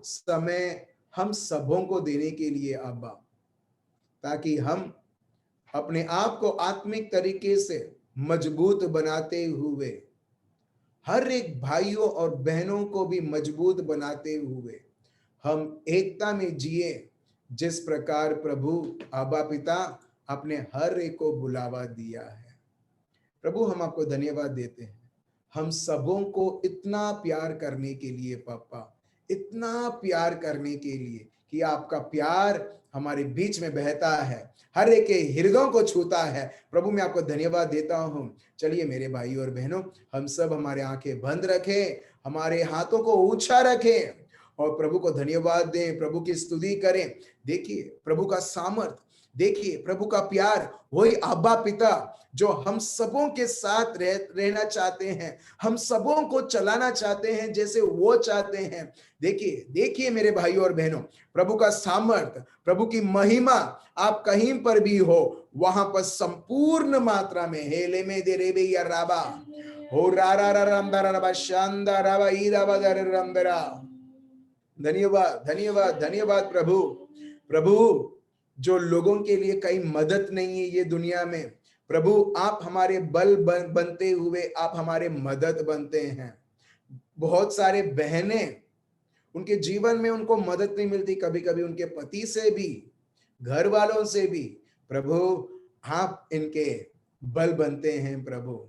समय हम सबों को देने के लिए अब्बा, ताकि हम अपने आप को आत्मिक तरीके से मजबूत बनाते हुए हर एक भाइयों और बहनों को भी मजबूत बनाते हुए हम एकता में जिए, जिस प्रकार प्रभु आबा पिता अपने हर एक को बुलावा दिया है। प्रभु हम आपको धन्यवाद देते हैं, हम सबों को इतना प्यार करने के लिए पापा, इतना प्यार करने के लिए कि आपका प्यार हमारे बीच में बहता है, हर एक के हृदयों को छूता है। प्रभु मैं आपको धन्यवाद देता हूं। चलिए मेरे भाई और बहनों, हम सब हमारे आंखें बंद रखें, हमारे हाथों को ऊंचा रखें और प्रभु को धन्यवाद दें, प्रभु की स्तुति करें। देखिए प्रभु का सामर्थ, देखिए प्रभु का प्यार, वही अब्बा पिता जो हम सबों के साथ रहना चाहते हैं, हम सबों को चलाना चाहते हैं जैसे वो चाहते हैं। देखिए देखिए मेरे भाइयों और बहनों, प्रभु का सामर्थ, प्रभु की महिमा आप कहीं पर भी हो वहां पर संपूर्ण मात्रा में हेले में दे रेबे या राबा हो रा रा रा राम दारा राबा शांदा राबा ई राबा दर राम दरा। धन्यवाद धन्यवाद धन्यवाद प्रभु। प्रभु जो लोगों के लिए कहीं मदद नहीं है ये दुनिया में, प्रभु आप हमारे बल बनते हुए आप हमारे मदद बनते हैं। बहुत सारे बहनें उनके जीवन में उनको मदद नहीं मिलती, कभी कभी उनके पति से भी, घर वालों से भी, प्रभु आप इनके बल बनते हैं। प्रभु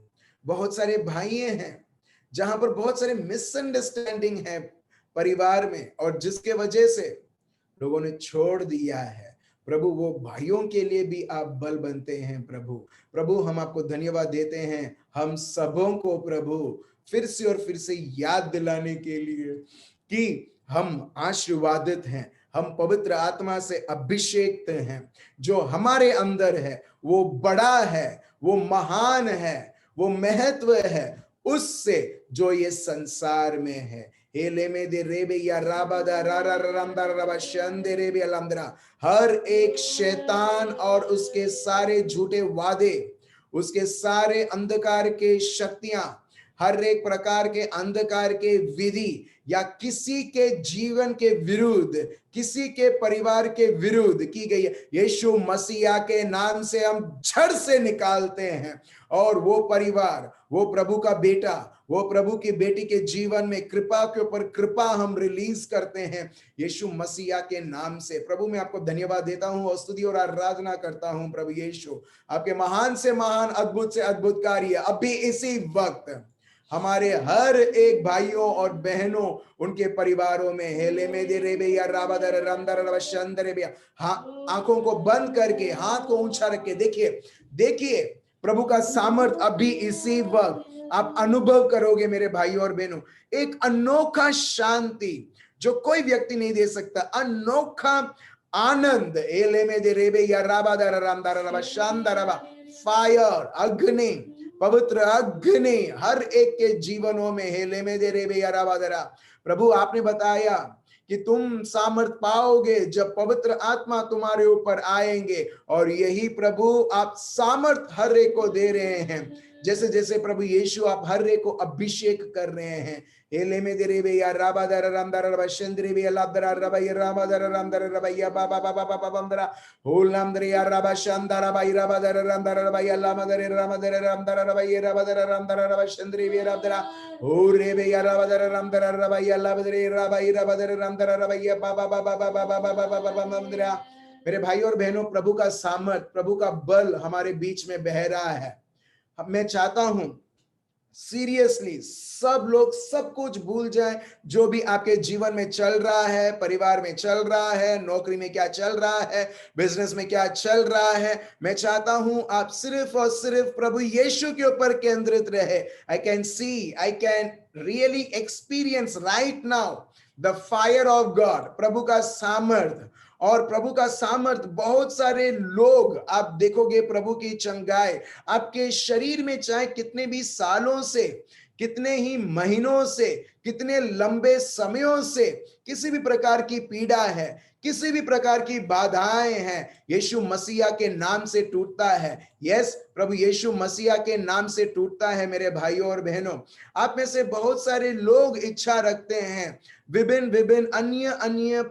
बहुत सारे भाई हैं जहां पर बहुत सारे मिसअंडरस्टैंडिंग है परिवार में और जिसके वजह से लोगों ने छोड़ दिया है। प्रभु वो भाइयों के लिए भी आप बल बनते हैं। प्रभु प्रभु हम आपको धन्यवाद देते हैं, हम सबों को प्रभु फिर से और फिर से याद दिलाने के लिए कि हम आशीर्वादित हैं, हम पवित्र आत्मा से अभिषेक हैं। जो हमारे अंदर है वो बड़ा है, वो महान है, वो महत्व है उससे जो ये संसार में है। हेले में दे रेबे या राबादा रारा रामदार रबा शंदे रेबे अलमदरा। हर एक शैतान और उसके सारे झूठे वादे, उसके सारे अंधकार के शक्तियां, हर एक प्रकार के अंधकार के विधि या किसी के जीवन के विरुद्ध, किसी के परिवार के विरुद्ध की गई है, यीशु मसीहा के नाम से हम झड़ से निकालते हैं। और वो परिवार, वो प्रभु का बेटा, वो प्रभु की बेटी के जीवन में कृपा के ऊपर कृपा हम रिलीज करते हैं यीशु मसीहा के नाम से। प्रभु मैं आपको धन्यवाद देता हूं और स्तुति और आराधना करता हूं। प्रभु यीशु आपके महान से महान, अद्भुत से अद्भुत कार्य अभी इसी वक्त हमारे हर एक भाइयों और बहनों, उनके परिवारों में हेले में दे रेबे या राबादर रामदर रवशंदर रेबे, हाँ आंखों को बंद करके हाथ को ऊंचा रख के देखिए, देखिए प्रभु का सामर्थ अभी इसी वक्त आप अनुभव करोगे मेरे भाइयों और बहनों। एक अनोखा शांति जो कोई व्यक्ति नहीं दे सकता, अनोखा आनंद हेले में दे रेबे या राबादर रामदर रवशंदर रबा, फायर अग्नि, पवित्र अग्नि हर एक के जीवनों में हेले में दे रे बेरा। प्रभु आपने बताया कि तुम सामर्थ पाओगे जब पवित्र आत्मा तुम्हारे ऊपर आएंगे, और यही प्रभु आप सामर्थ हर एक को दे रहे हैं। जैसे जैसे प्रभु यीशु आप हर एक को अभिषेक कर रहे हैं। हेले में दे रे बे या राबादर रामदर रबा शंद्रे बे लादर रबा या राबादर रामदर रबा या बाबा बाबा बाबा बंदरा होल नामदर या रबा शांदर रबा या राबादर रामदर रबा या लामदर रामदर रामदर रबा या राबादर रामदर रबा शंद्रे बे रामदरा हो रे बे या राबादर रामदर रबा या लामदर रबा या राबादर रामदर रबा या बाबा बाबा बाबा बाबा बाबा बंदरा। मेरे भाई और बहनों, प्रभु का सामर्थ, प्रभु का बल हमारे बीच में बह रहा है। मैं चाहता हूं सीरियसली सब लोग सब कुछ भूल जाएं, जो भी आपके जीवन में चल रहा है, परिवार में चल रहा है, नौकरी में क्या चल रहा है, बिजनेस में क्या चल रहा है। मैं चाहता हूं आप सिर्फ और सिर्फ प्रभु यीशु के ऊपर केंद्रित रहे। I can really experience right now the fire of God, प्रभु का सामर्थ। और प्रभु का सामर्थ, बहुत सारे लोग आप देखोगे प्रभु की चंगाई आपके शरीर में चाहे कितने भी सालों से कितने ही महीनों से, कितने लंबे समयों से किसी भी प्रकार की पीड़ा है, किसी भी प्रकार की बाधाएं हैं, यीशु मसीहा के नाम से टूटता है। यस, प्रभु यीशु मसीहा के नाम से टूटता है। मेरे भाइयों और बहनों, आप में से बहुत सारे लोग इच्छा रखते हैं विभिन्न विभिन्न अन्य अन्य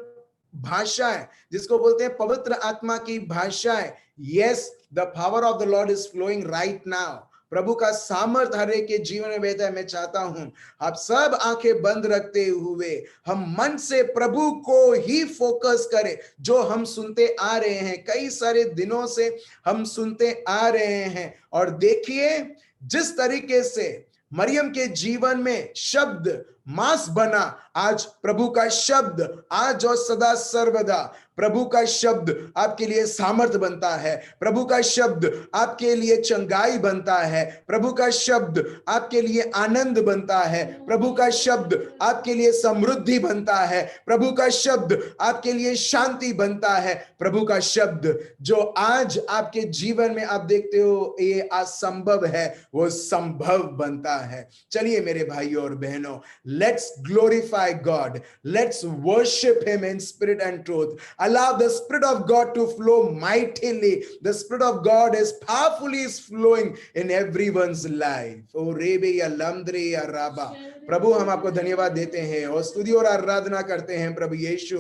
भाषाएं, जिसको बोलते हैं पवित्र आत्मा की भाषाएं। Yes, the power of the Lord is flowing right now. प्रभु का सामर्थ हर एक के जीवन में बहता है। मैं चाहता हूं आप सब आंखें बंद रखते हुए हम मन से प्रभु को ही फोकस करें, जो हम सुनते आ रहे हैं, कई सारे दिनों से हम सुनते आ रहे हैं। और देखिए, जिस तरीके से मरियम के जीवन में शब्द मांस बना, आज प्रभु का शब्द, आज और सदा सर्वदा प्रभु का शब्द आपके लिए सामर्थ बनता है। प्रभु का शब्द आपके लिए चंगाई बनता है। प्रभु का शब्द आपके लिए आनंद बनता है। प्रभु का शब्द आपके लिए समृद्धि बनता है। प्रभु का शब्द आपके लिए शांति बनता है। प्रभु का शब्द जो आज आपके जीवन में आप देखते हो ये असंभव है, वो संभव बनता है। चलिए मेरे भाइयों और बहनों, let's glorify God, let's worship him in spirit and truth. Allow the Spirit of God to flow mightily. The Spirit of God is powerfully is flowing in everyone's life. Oh, Rebe ya Lamdre ya Rabba. प्रभु, हम आपको धन्यवाद देते हैं और स्तुति और आराधना करते हैं प्रभु यीशु,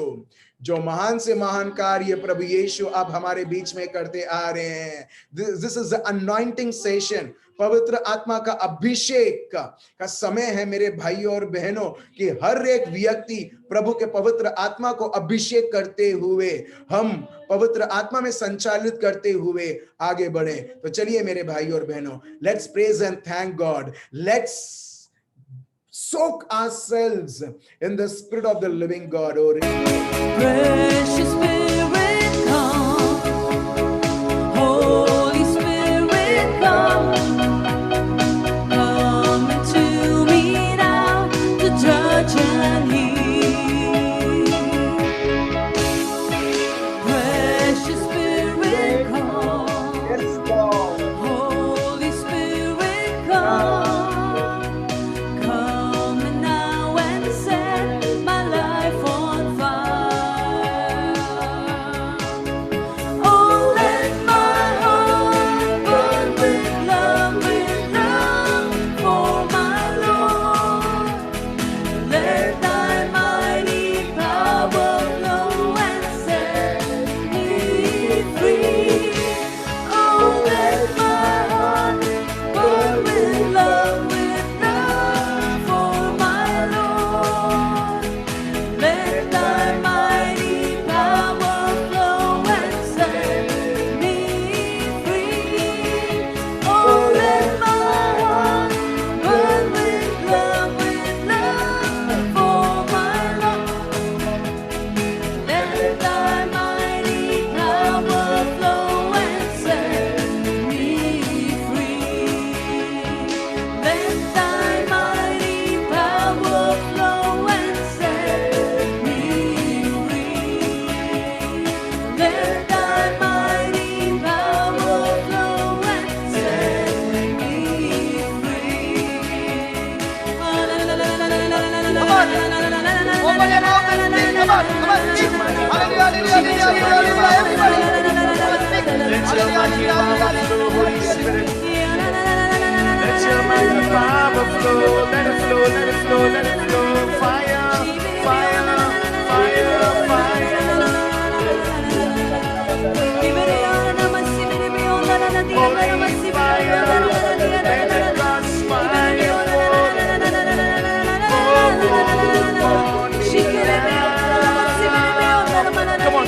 जो महान से महान कार्य प्रभु यीशु आप हमारे बीच में करते आ रहे हैं। This is the anointing session. पवित्र आत्मा का अभिषेक का समय है मेरे भाइयों और बहनों, कि हर एक व्यक्ति प्रभु के पवित्र आत्मा को अभिषेक करते हुए, हम पवित्र आत्मा में संचालित करते हुए आगे बढ़े। तो चलिए मेरे भाइयों और बहनों, let's praise and thank God, let's soak ourselves in the Spirit of the living God. Oh, Precious Spirit, come. Holy Spirit, come. Come into me now to touch and heal. Precious Spirit, come. yes, Lord. Holy Spirit, come.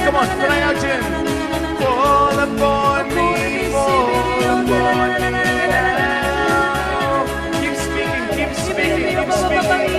Come on, cry out to him. Fall upon me, fall upon me now. Keep speaking, keep speaking, keep speaking.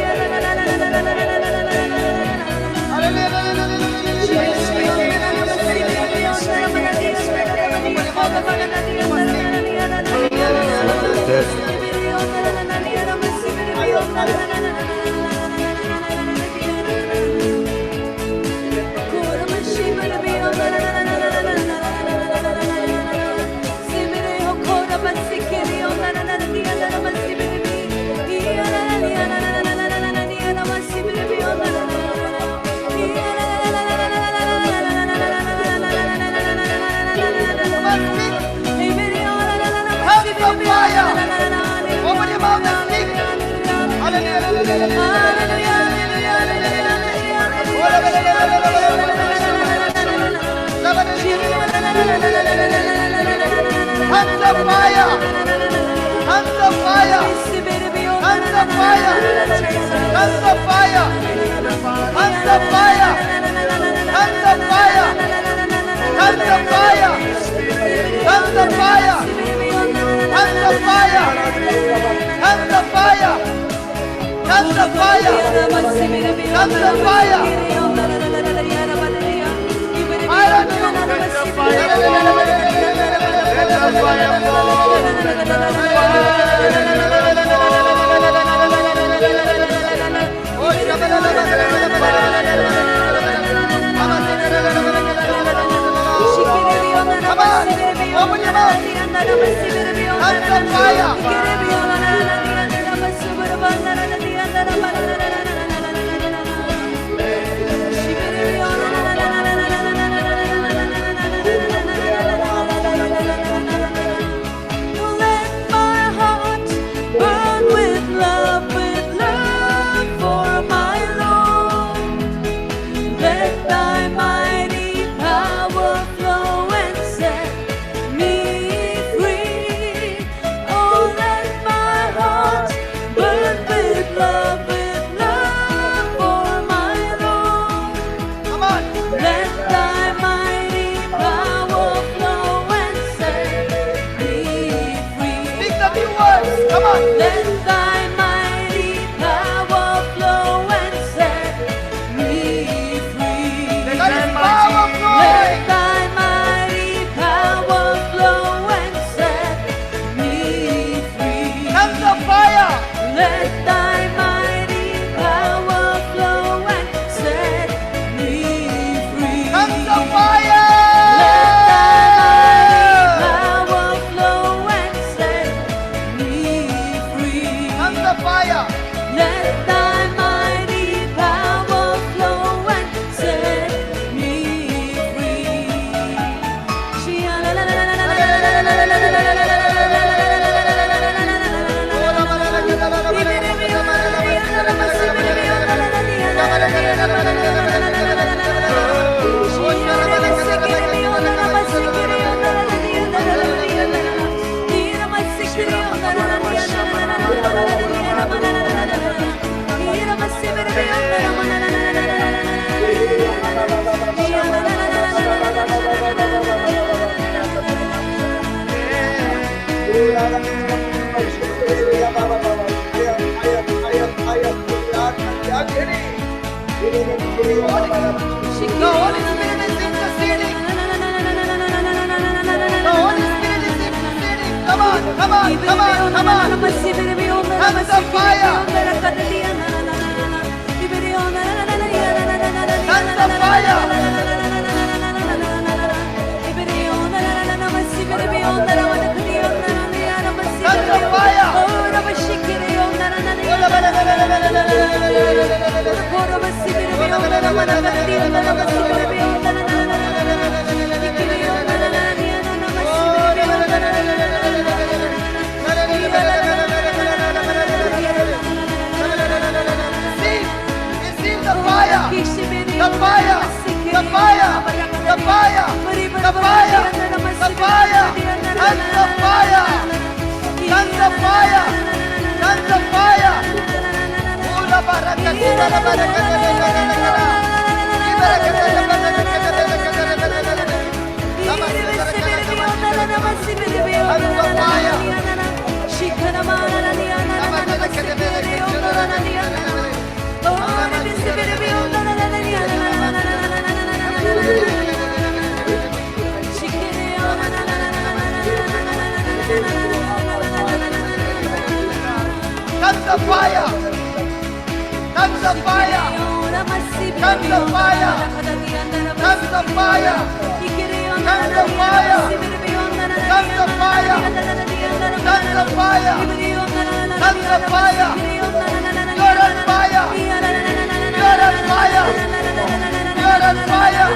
Tongues of fire. Tongues of fire. Tongues of fire. Tongues of fire. Tongues of fire. Tongues of fire. Tongues of fire. Tongues of fire. Tongues of fire. Tongues of fire. Tongues of fire. Tongues of fire. Fire on you. Let the fire fall. Let the Come on, open your mouth. Tongues of fire. Let my heart burn with love for my Lord. Let thy mighty power flow and set me free. Oh, let my heart burn with love for my Lord. Come on. Let thy mighty power flow and set me free. Speak the new words. Come on. Let thy mighty power flow and set me free. Let his power flow. Let thy mighty power flow and set me free. Tongues of fire. Let thy mighty power flow and set me free. Tongues of fire. Let thy power flow and set me free. Tongues of fire. Let thy mighty power flow and set me free. The Holy Spirit is interceding. The Holy Spirit is interceding. Come on, come on, come on, come on. Tongues of fire. Tongues of fire. Tongues of fire. Receive the fire. The fire. The fire. The fire. The fire. The fire. Tongues of fire. Tongues of fire. Tongues of fire. Ula barakati, ula barakati, Tongues of fire. Tongues of fire. Tongues of fire. Tongues of fire. Tongues of fire. Tongues of fire. Tongues of fire. Tongues of fire. You're on fire. You're on fire. You're on fire.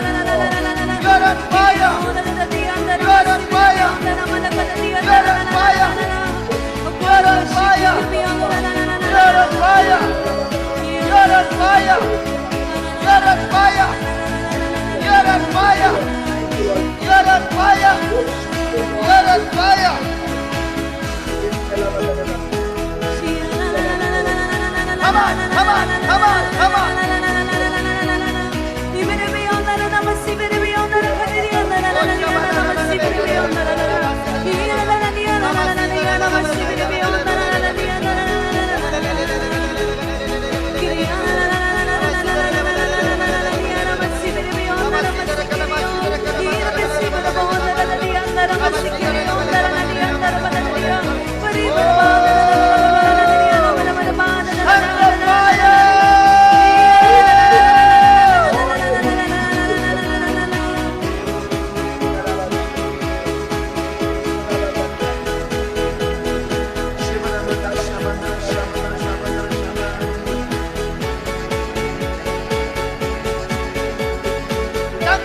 You're on fire. You're on fire. You're on fire. You're on fire. You're on fire. You're on fire. You're on fire.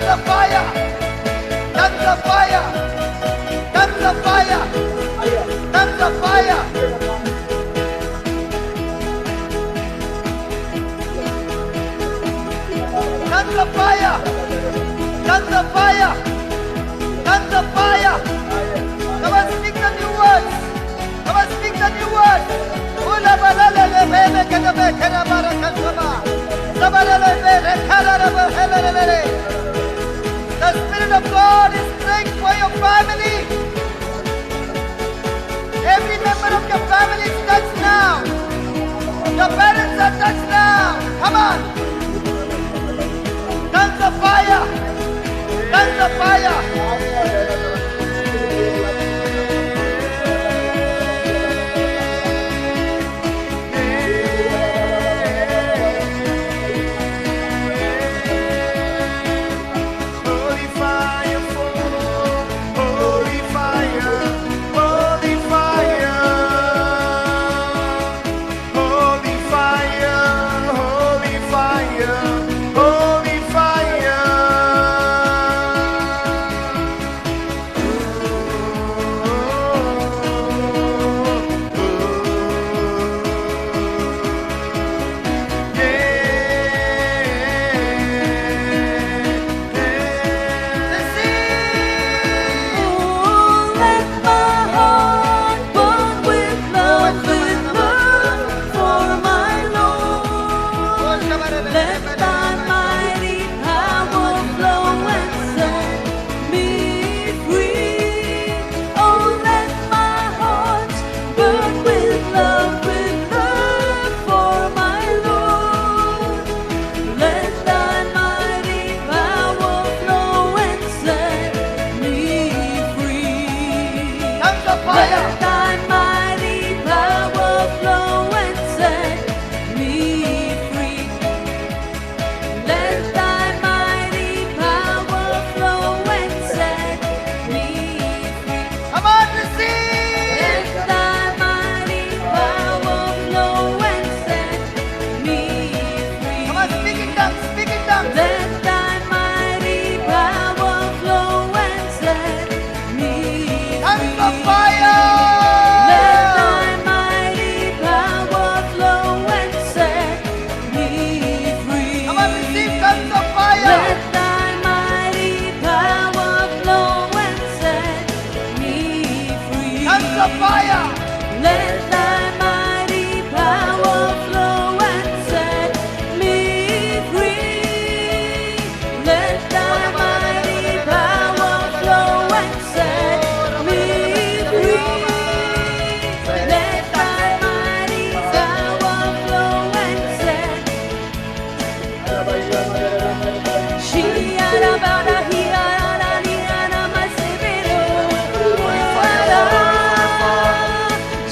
Tongues of fire. Tongues of fire. Tongues of fire. Tongues of fire. Tongues of fire. Tongues of fire. Tongues of fire. Come on, speak the new words. Come on, speak the new words. Ula balalele bele kadabe kadabara kasaba. Sabalele bele kadarabe helelele. The Spirit of God is praying for your family. Every member of your family is touched now. Your parents are touched now. Come on. Tongues of fire. Tongues of fire. Holy fire fall, holy fire, holy fire, holy fire, holy fire, holy fire. Oh, let my heart burn with love for my Lord. Let thy mighty power flow and set me free. Oh, let my heart burn with love for my Lord. Let thy mighty power flow and set me free. Tongues of fire. Let thy mighty power flow and set me free. Let thy mighty power flow and set me free. Come on, receive. Let thy mighty power flow and set me free. Come on, speak in tongues, speak in tongues. Let thy mighty power flow and set me Tongues of free. fire. Let thy mighty power flow and set me free. Come on, receive tongues of fire. Let thy mighty power flow and set me free. Tongues of fire. Let thy mighty power flow and set me free. Let thy mighty power flow and set me free. Let thy mighty power flow and set. Shiara bara hiara hiara masibiro.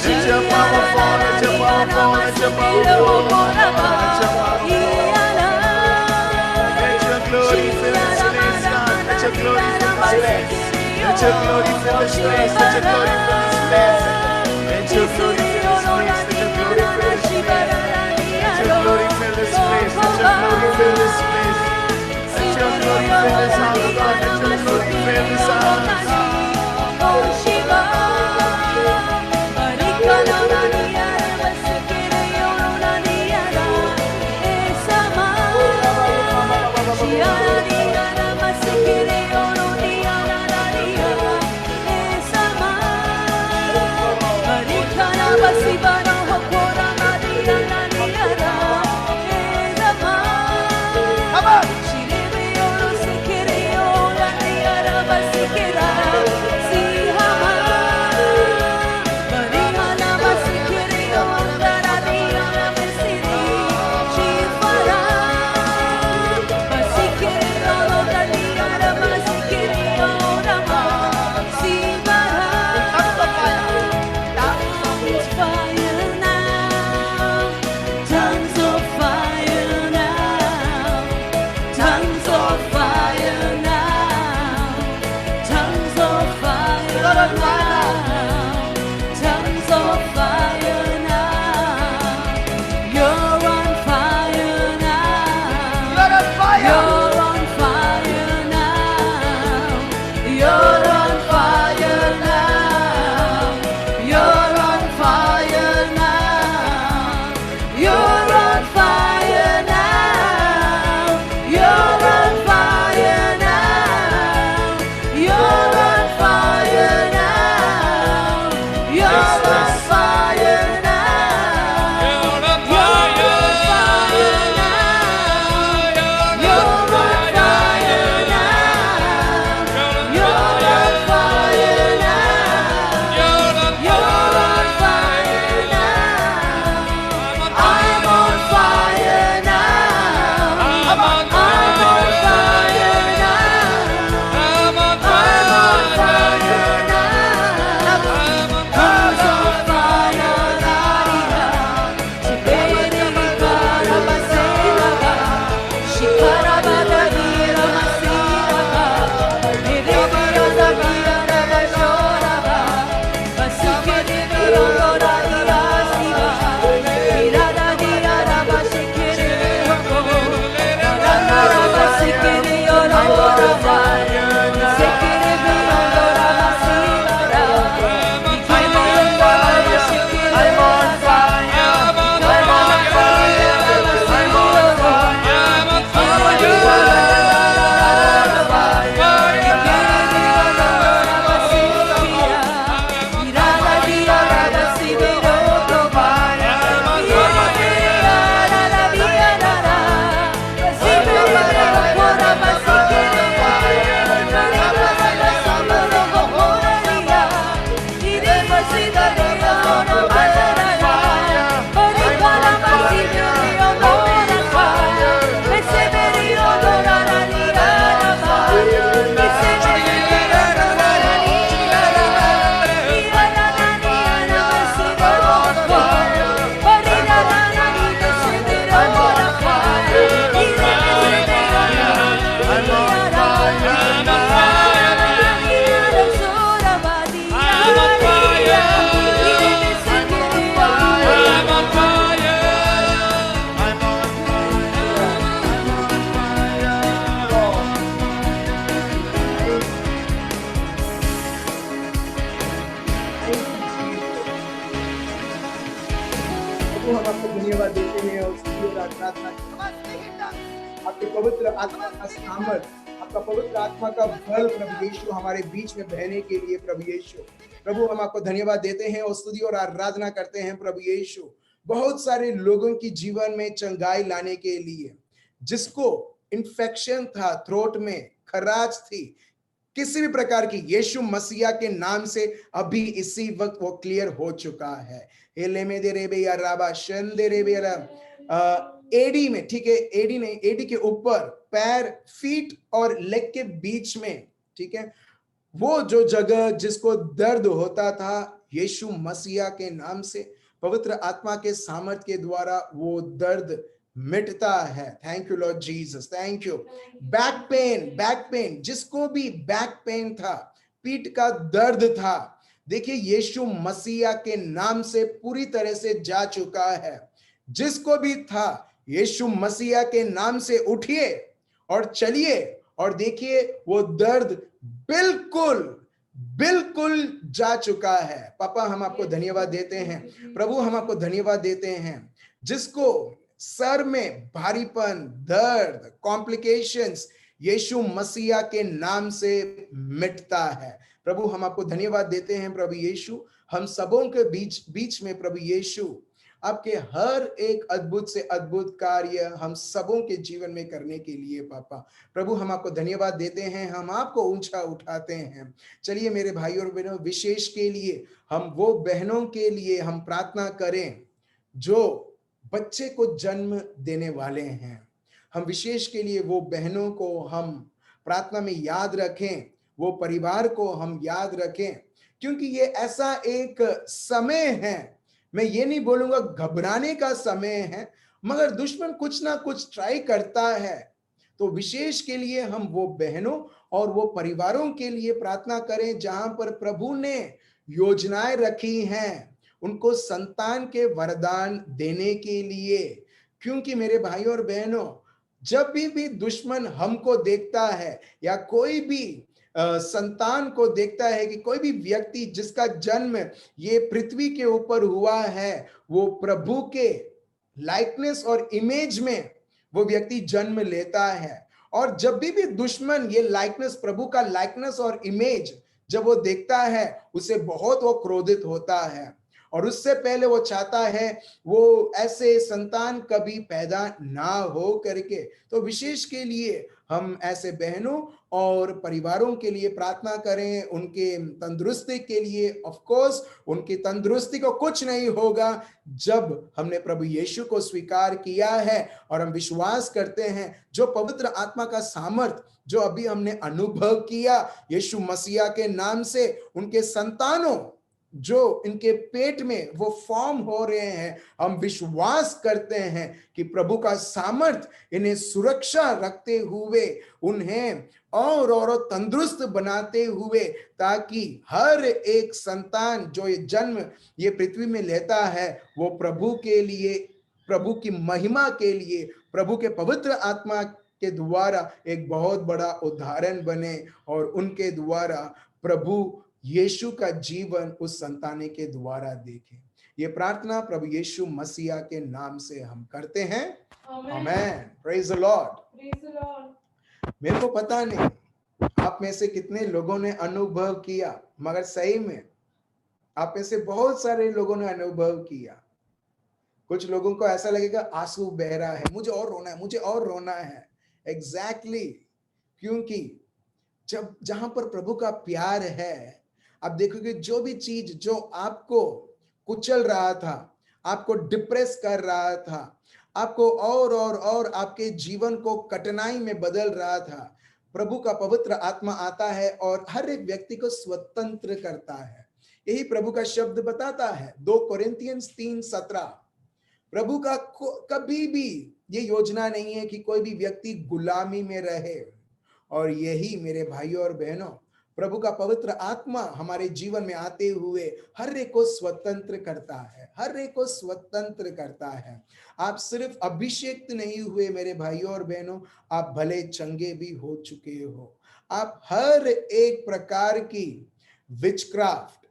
Let your power fall, let your power fall, let your power fall, let your power fall. Let your glory fill this place, God. Let your glory fill this place. Let your glory fill this place. Let your glory fill this place. Let your glory fill this place. Let your glory fill this place. Let your glory fill this place. Let your glory fill this place. Let your glory fill this house, God. Let your glory fill this house. Come on. She हैं और स्तुति और आराधना करते Come on, speak in tongues. हैं। आपके पवित्र आत्मा का सामर्थ, आपका पवित्र आत्मा का बल प्रभु यीशु हमारे बीच में बहने के लिए प्रभु यीशु, प्रभु हम आपको धन्यवाद देते हैं और स्तुति और आराधना करते हैं प्रभु यीशु। बहुत सारे लोगों की जीवन में चंगाई लाने के लिए, जिसको इन्फेक्शन था, थ्रोट में खराश थी, किसी भी प्रकार की, यीशु मसीहा के नाम से अभी इसी वक्त वो क्लियर हो चुका है। एडी में, ठीक है, एडी नहीं, एडी के ऊपर, पैर, फीट और लेग के बीच में, ठीक है, वो जो जगह जिसको दर्द होता था, यीशु मसीहा के नाम से पवित्र आत्मा के सामर्थ के द्वारा वो दर्द मिटता है। Thank you Lord Jesus, thank you. Back pain, जिसको भी बैक पेन था, पीठ का दर्द था, देखिए यीशु मसीहा के नाम से पूरी तरह से जा चुका है। जिसको भी था, यीशु मसीहा के नाम से उठिए और चलिए और देखिए वो दर्द बिल्कुल जा चुका है। पापा हम आपको धन्यवाद देते हैं, प्रभु हम आपको धन्यवाद देते हैं। जिसको सर में भारीपन, दर्द, कॉम्प्लिकेशंस, यीशु मसीहा के नाम से मिटता है। प्रभु हम आपको धन्यवाद देते हैं प्रभु यीशु, हम सबों के बीच में प्रभु यीशु आपके हर एक अद्भुत से अद्भुत कार्य हम सबों के जीवन में करने के लिए पापा, प्रभु हम आपको धन्यवाद देते हैं, हम आपको ऊंचा उठाते हैं। चलिए मेरे भाई और बहनों, विशेष के लिए हम वो बहनों के लिए हम प्रार्थना करें जो बच्चे को जन्म देने वाले हैं। हम विशेष के लिए वो बहनों को हम प्रार्थना में याद रखें, वो परिवार को हम याद रखें, क्योंकि ये ऐसा एक समय है, मैं ये नहीं बोलूंगा घबराने का समय है, मगर दुश्मन कुछ ना कुछ ट्राई करता है। तो विशेष के लिए हम वो बहनों और वो परिवारों के लिए प्रार्थना करें जहां पर प्रभु ने योजनाएं रखी हैं उनको संतान के वरदान देने के लिए। क्योंकि मेरे भाई और बहनों, जब भी दुश्मन हमको देखता है या कोई भी संतान को देखता है कि कोई भी व्यक्ति जिसका जन्म ये पृथ्वी के ऊपर हुआ है, वो प्रभु के लाइकनेस और इमेज में वो व्यक्ति जन्म लेता है, और जब भी दुश्मन ये लाइकनेस, प्रभु का लाइकनेस और इमेज जब वो देखता है, उसे बहुत वो क्रोधित होता है और उससे पहले वो चाहता है वो ऐसे संतान कभी पैदा ना हो करके। तो विशेष के लिए हम ऐसे बहनों और परिवारों के लिए प्रार्थना करें, उनके तंदुरुस्ती के लिए। ऑफ कोर्स उनकी तंदुरुस्ती को कुछ नहीं होगा जब हमने प्रभु यीशु को स्वीकार किया है, और हम विश्वास करते हैं जो पवित्र आत्मा का सामर्थ जो अभी हमने अनुभव किया यीशु मसीहा के नाम से, उनके संतानों जो इनके पेट में वो फॉर्म हो रहे हैं, हम विश्वास करते हैं कि प्रभु का सामर्थ इन्हें सुरक्षा रखते हुए, उन्हें और तंदुरुस्त बनाते हुए, ताकि हर एक संतान जो ये जन्म ये पृथ्वी में लेता है वो प्रभु के लिए, प्रभु की महिमा के लिए, प्रभु के पवित्र आत्मा के द्वारा एक बहुत बड़ा उदाहरण बने और उनके द्वारा प्रभु यीशु का जीवन उस संताने के द्वारा देखें। ये प्रार्थना प्रभु यीशु मसीहा के नाम से हम करते हैं। आमेन। Praise the Lord. मेरे को पता नहीं आप में से कितने लोगों ने अनुभव किया, मगर सही में आप में से बहुत सारे लोगों ने अनुभव किया। कुछ लोगों को ऐसा लगेगा आंसू बह रहा है, मुझे और रोना है, मुझे और रोना है। एग्जैक्टली, क्योंकि जब जहां पर प्रभु का प्यार है, आप देखोगे जो भी चीज जो आपको कुचल रहा था, आपको डिप्रेस कर रहा था, आपको और आपके जीवन को कठिनाई में बदल रहा था, प्रभु का पवित्र आत्मा आता है और हर एक व्यक्ति को स्वतंत्र करता है। यही प्रभु का शब्द बताता है 2 कोरिन्थियंस 3:17। प्रभु का कभी भी ये योजना नहीं है कि कोई भी व्यक्ति गुलामी में रहे, और यही मेरे भाइयों और बहनों, प्रभु का पवित्र आत्मा हमारे जीवन में आते हुए हर एक को स्वतंत्र करता है, हर एक को स्वतंत्र करता है। आप सिर्फ अभिषेक नहीं हुए मेरे भाइयों और बहनों, आप भले चंगे भी हो चुके हो। आप हर एक प्रकार की विचक्राफ्ट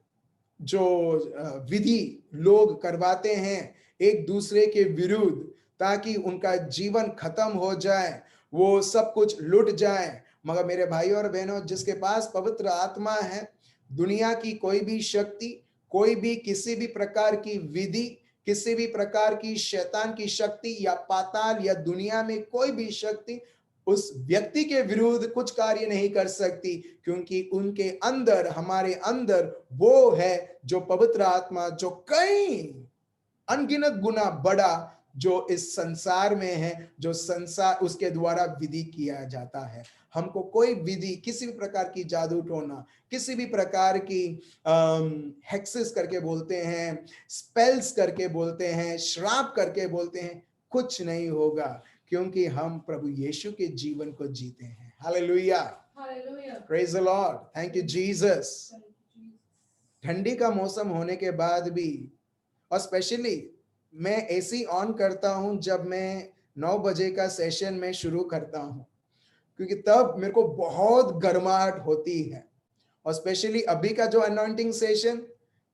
जो विधि लोग करवाते हैं एक दूसरे के विरुद्ध, ताकि उनका जीवन खत्म हो जाए, वो सब कुछ लुट जाए। मगर मेरे भाइयों और बहनों, जिसके पास पवित्र आत्मा है, दुनिया की कोई भी शक्ति, कोई भी किसी भी प्रकार की विधि, किसी भी प्रकार की शैतान की शक्ति या पाताल या दुनिया में कोई भी शक्ति उस व्यक्ति के विरुद्ध कुछ कार्य नहीं कर सकती, क्योंकि उनके अंदर, हमारे अंदर वो है जो पवित्र आत्मा, जो कई अनगिनत गुना बड़ा जो इस संसार में है, जो संसार उसके द्वारा विधि किया जाता है। हमको कोई विधि, किसी भी प्रकार की जादू टोना, किसी भी प्रकार की हेक्सेस करके बोलते हैं, स्पेल्स करके बोलते हैं, श्राप करके बोलते हैं, कुछ नहीं होगा, क्योंकि हम प्रभु यीशु के जीवन को जीते हैं। Hallelujah, praise the Lord, thank you Jesus. ठंडी का मौसम होने के बाद भी, और स्पेशली मैं एसी ऑन करता हूं जब मैं 9 बजे का सेशन में शुरू करता हूं, क्योंकि तब मेरे को बहुत गर्माहट होती है। और स्पेशली अभी का जो अनॉइंटिंग सेशन,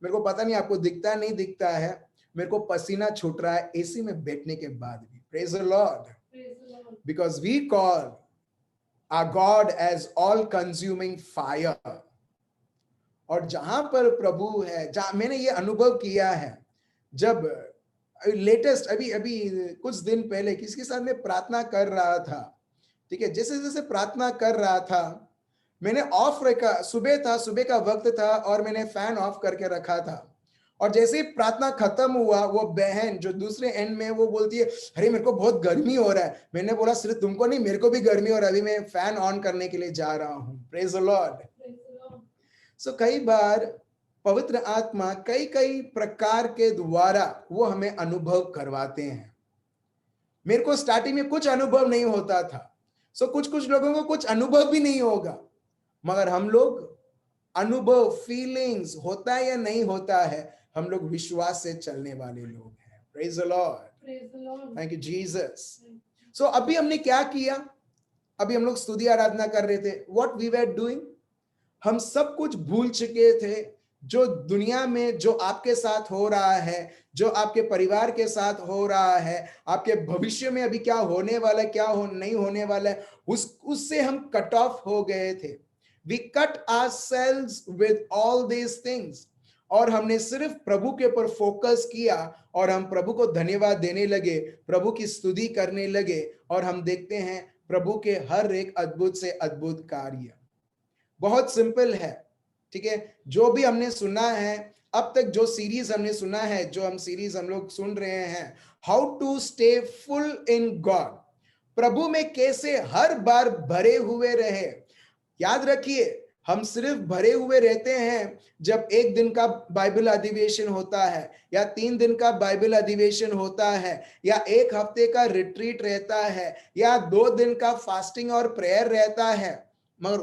मेरे को पता नहीं आपको दिखता नहीं दिखता है, मेरे को पसीना छूट रहा है एसी में बैठने के बाद भी। Praise the lord, because we call our god as all consuming fire. और जहां पर प्रभु है, जहां मैंने ये अनुभव किया है, जब लेटेस्ट अभी कुछ दिन पहले किसके साथ मैं प्रार्थना कर रहा था, ठीक है, जैसे जैसे प्रार्थना कर रहा था, मैंने ऑफ रखा, सुबह का वक्त था और मैंने फैन ऑफ करके रखा था। और जैसे ही प्रार्थना खत्म हुआ, वो बहन जो दूसरे एंड में, वो बोलती है, अरे मेरे को बहुत गर्मी हो रहा है। मैंने बोला, सिर्फ तुमको नहीं, मेरे को भी गर्मी हो रहा है, अभी मैं फैन ऑन करने के लिए जा रहा हूँ। Praise the Lord. सो कई बार पवित्र आत्मा कई कई प्रकार के द्वारा वो हमें अनुभव करवाते हैं। मेरे को स्टार्टिंग में कुछ अनुभव नहीं होता था, सो कुछ लोगों को कुछ अनुभव भी नहीं होगा, मगर हम लोग अनुभव, फीलिंग्स होता है या नहीं होता है, हम लोग विश्वास से चलने वाले लोग हैं। Praise the Lord, thank you Jesus. So अभी हमने क्या किया, अभी हम लोग स्तुति आराधना कर रहे थे। व्हाट वी वर डूइंग, हम सब कुछ भूल चुके थे जो दुनिया में, जो आपके साथ हो रहा है, जो आपके परिवार के साथ हो रहा है, आपके भविष्य में अभी क्या होने वाला है, क्या नहीं होने वाला है, उससे हम कट ऑफ हो गए थे। We cut ourselves with all these things, और हमने सिर्फ प्रभु के ऊपर फोकस किया और हम प्रभु को धन्यवाद देने लगे, प्रभु की स्तुति करने लगे, और हम देखते हैं प्रभु के हर एक अद्भुत से अद्भुत कार्य। बहुत सिंपल है, ठीक है। जो भी हमने सुना है अब तक, जो सीरीज हमने सुना है, जो हम लोग सुन रहे हैं, how to stay full in God, प्रभु में कैसे हर बार भरे हुए रहे। याद रखिए, हम सिर्फ भरे हुए रहते हैं जब 1 दिन का बाइबल अधिवेशन होता है, या 3 दिन का बाइबल अधिवेशन होता है, या 1 हफ्ते का रिट्रीट रहता है, या 2 दिन का फास्टिंग और प्रेयर रहता है। मगर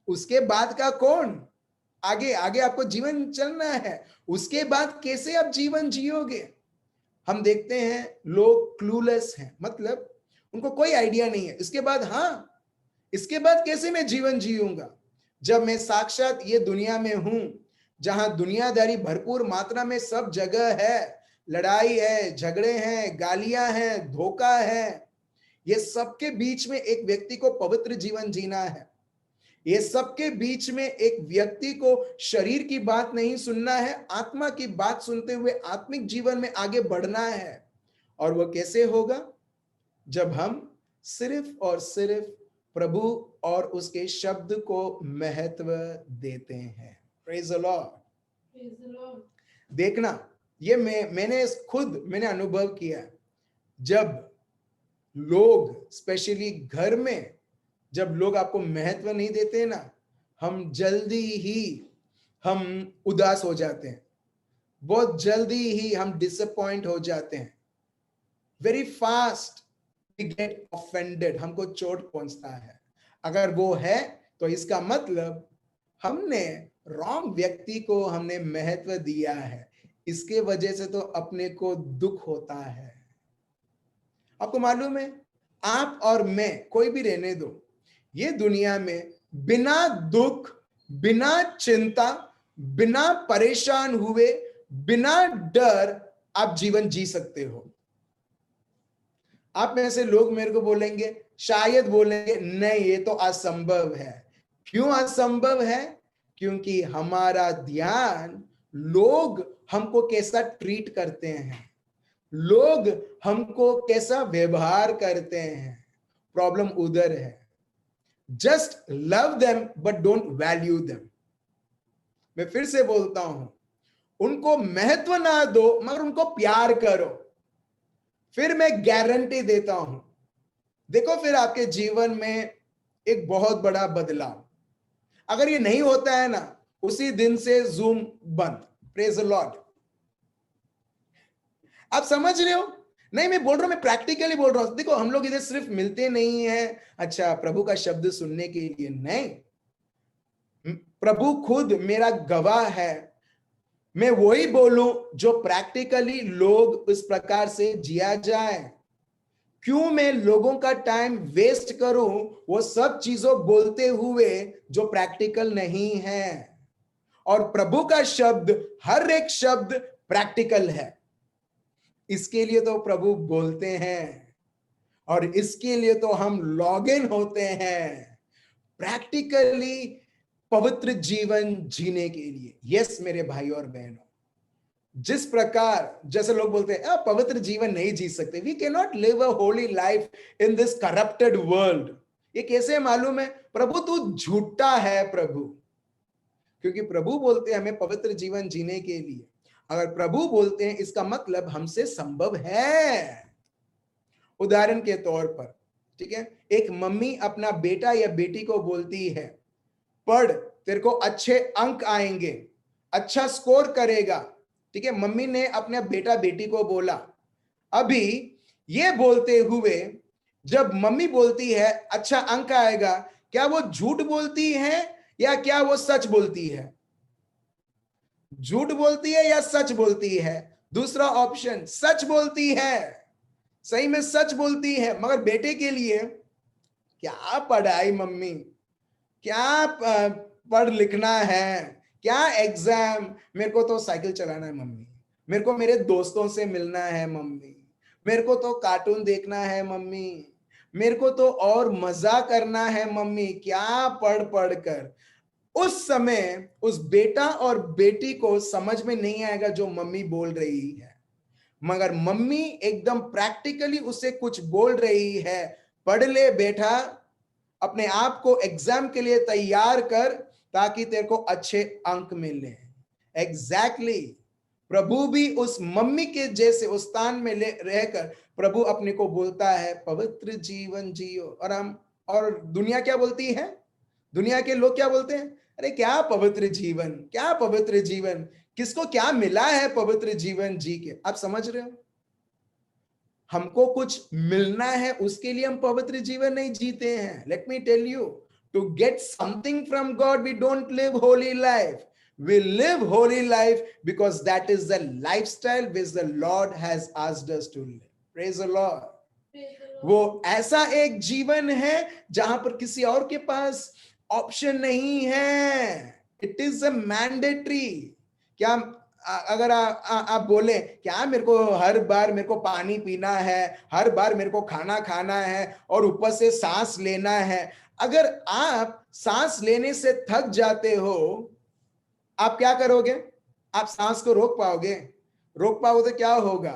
उसके बाद का कौन, आगे आपको जीवन चलना है, उसके बाद कैसे आप जीवन जियोगे। हम देखते हैं लोग क्लूलेस हैं, मतलब उनको कोई आइडिया नहीं है। इसके बाद कैसे मैं जीवन जीऊंगा, जब मैं साक्षात ये दुनिया में हूं, जहां दुनियादारी भरपूर मात्रा में सब जगह है, लड़ाई है, झगड़े हैं, गालियां हैं, धोखा है। ये सबके बीच में एक व्यक्ति को पवित्र जीवन जीना है। ये सबके बीच में एक व्यक्ति को शरीर की बात नहीं सुनना है, आत्मा की बात सुनते हुए आत्मिक जीवन में आगे बढ़ना है। और वो कैसे होगा, जब हम सिर्फ और सिर्फ प्रभु और उसके शब्द को महत्व देते हैं। Praise the Lord. देखना, ये मैंने अनुभव किया, जब लोग, स्पेशली घर में, जब लोग आपको महत्व नहीं देते ना, हम जल्दी ही हम उदास हो जाते हैं, बहुत जल्दी ही हम डिसअपॉइंट हो जाते हैं। Very fast we get offended, हमको चोट पहुंचता है। अगर वो है तो इसका मतलब हमने रॉन्ग व्यक्ति को हमने महत्व दिया है, इसके वजह से तो अपने को दुख होता है। आपको मालूम है, आप और मैं, कोई भी रहने दो, ये दुनिया में बिना दुख, बिना चिंता, बिना परेशान हुए, बिना डर आप जीवन जी सकते हो। आप में से लोग मेरे को बोलेंगे, शायद बोलेंगे नहीं ये तो असंभव है। क्यों असंभव है? क्योंकि हमारा ध्यान लोग हमको कैसा ट्रीट करते हैं, लोग हमको कैसा व्यवहार करते हैं, प्रॉब्लम उधर है। Just love them but don't value them. मैं फिर से बोलता हूं, उनको महत्व ना दो मगर उनको प्यार करो। फिर मैं गारंटी देता हूं, देखो फिर आपके जीवन में एक बहुत बड़ा बदलाव। अगर ये नहीं होता है ना, उसी दिन से जूम बंद। Praise the Lord. आप समझ रहे हो? नहीं, मैं बोल रहा हूं, मैं प्रैक्टिकली बोल रहा हूं। देखो हम लोग इधर सिर्फ मिलते नहीं हैं अच्छा प्रभु का शब्द सुनने के लिए, नहीं। प्रभु खुद मेरा गवाह है। मैं वही बोलूं जो प्रैक्टिकली लोग इस प्रकार से जिया जाए। क्यों मैं लोगों का टाइम वेस्ट करूं वो सब चीजों बोलते हुए जो प्रैक्टिकल नहीं है। और प्रभु का शब्द, हर एक शब्द प्रैक्टिकल है। इसके लिए तो प्रभु बोलते हैं और इसके लिए तो हम लॉग इन होते हैं प्रैक्टिकली पवित्र जीवन जीने के लिए। यस मेरे भाई और बहनों, जिस प्रकार जैसे लोग बोलते हैं पवित्र जीवन नहीं जी सकते, we can not live a holy life in this corrupted world. ये कैसे मालूम है? प्रभु तू झूठा है प्रभु, क्योंकि प्रभु बोलते हैं हमें पवित्र जीवन जीने के लिए। अगर प्रभु बोलते हैं इसका मतलब हमसे संभव है। उदाहरण के तौर पर, ठीक है, एक मम्मी अपना बेटा या बेटी को बोलती है पढ़, तेरे को अच्छे अंक आएंगे, अच्छा स्कोर करेगा। ठीक है, मम्मी ने अपने बेटा बेटी को बोला। अभी ये बोलते हुए जब मम्मी बोलती है अच्छा अंक आएगा, क्या वो झूठ बोलती है या क्या वो सच बोलती है? झूठ बोलती है या सच बोलती है? दूसरा ऑप्शन, सच बोलती है। सही में सच बोलती है। मगर बेटे के लिए क्या पढ़ाई मम्मी, क्या पढ़ लिखना है, क्या एग्जाम, मेरे को तो साइकिल चलाना है मम्मी, मेरे को मेरे दोस्तों से मिलना है मम्मी, मेरे को तो कार्टून देखना है मम्मी, मेरे को तो और मजा करना है मम्मी। क्या पढ़ पढ़ कर उस समय उस बेटा और बेटी को समझ में नहीं आएगा जो मम्मी बोल रही है। मगर मम्मी एकदम प्रैक्टिकली उसे कुछ बोल रही है, पढ़ ले बेटा, अपने आप को एग्जाम के लिए तैयार कर ताकि तेरे को अच्छे अंक मिले। एग्जैक्टली प्रभु भी उस मम्मी के जैसे उस स्थान में रहकर प्रभु अपने को बोलता है पवित्र जीवन जियो। और दुनिया क्या बोलती है? दुनिया के लोग क्या बोलते हैं? अरे क्या पवित्र जीवन, क्या पवित्र जीवन, किसको क्या मिला है पवित्र जीवन जी के? आप समझ रहे हो? हमको कुछ मिलना है उसके लिए हम पवित्र जीवन नहीं जीते हैं। Let me tell you, to get something from god we don't live holy life, we live holy life because that is the lifestyle which the Lord has asked us to live. Praise the Lord. वो ऐसा एक जीवन है जहां पर किसी और के पास ऑप्शन नहीं है। It is a mandatory. क्या अगर आप बोले क्या मेरे को हर बार मेरे को पानी पीना है, हर बार मेरे को खाना खाना है और ऊपर से सांस लेना है, अगर आप सांस लेने से थक जाते हो आप क्या करोगे? आप सांस को रोक पाओगे? रोक पाओगे तो क्या होगा?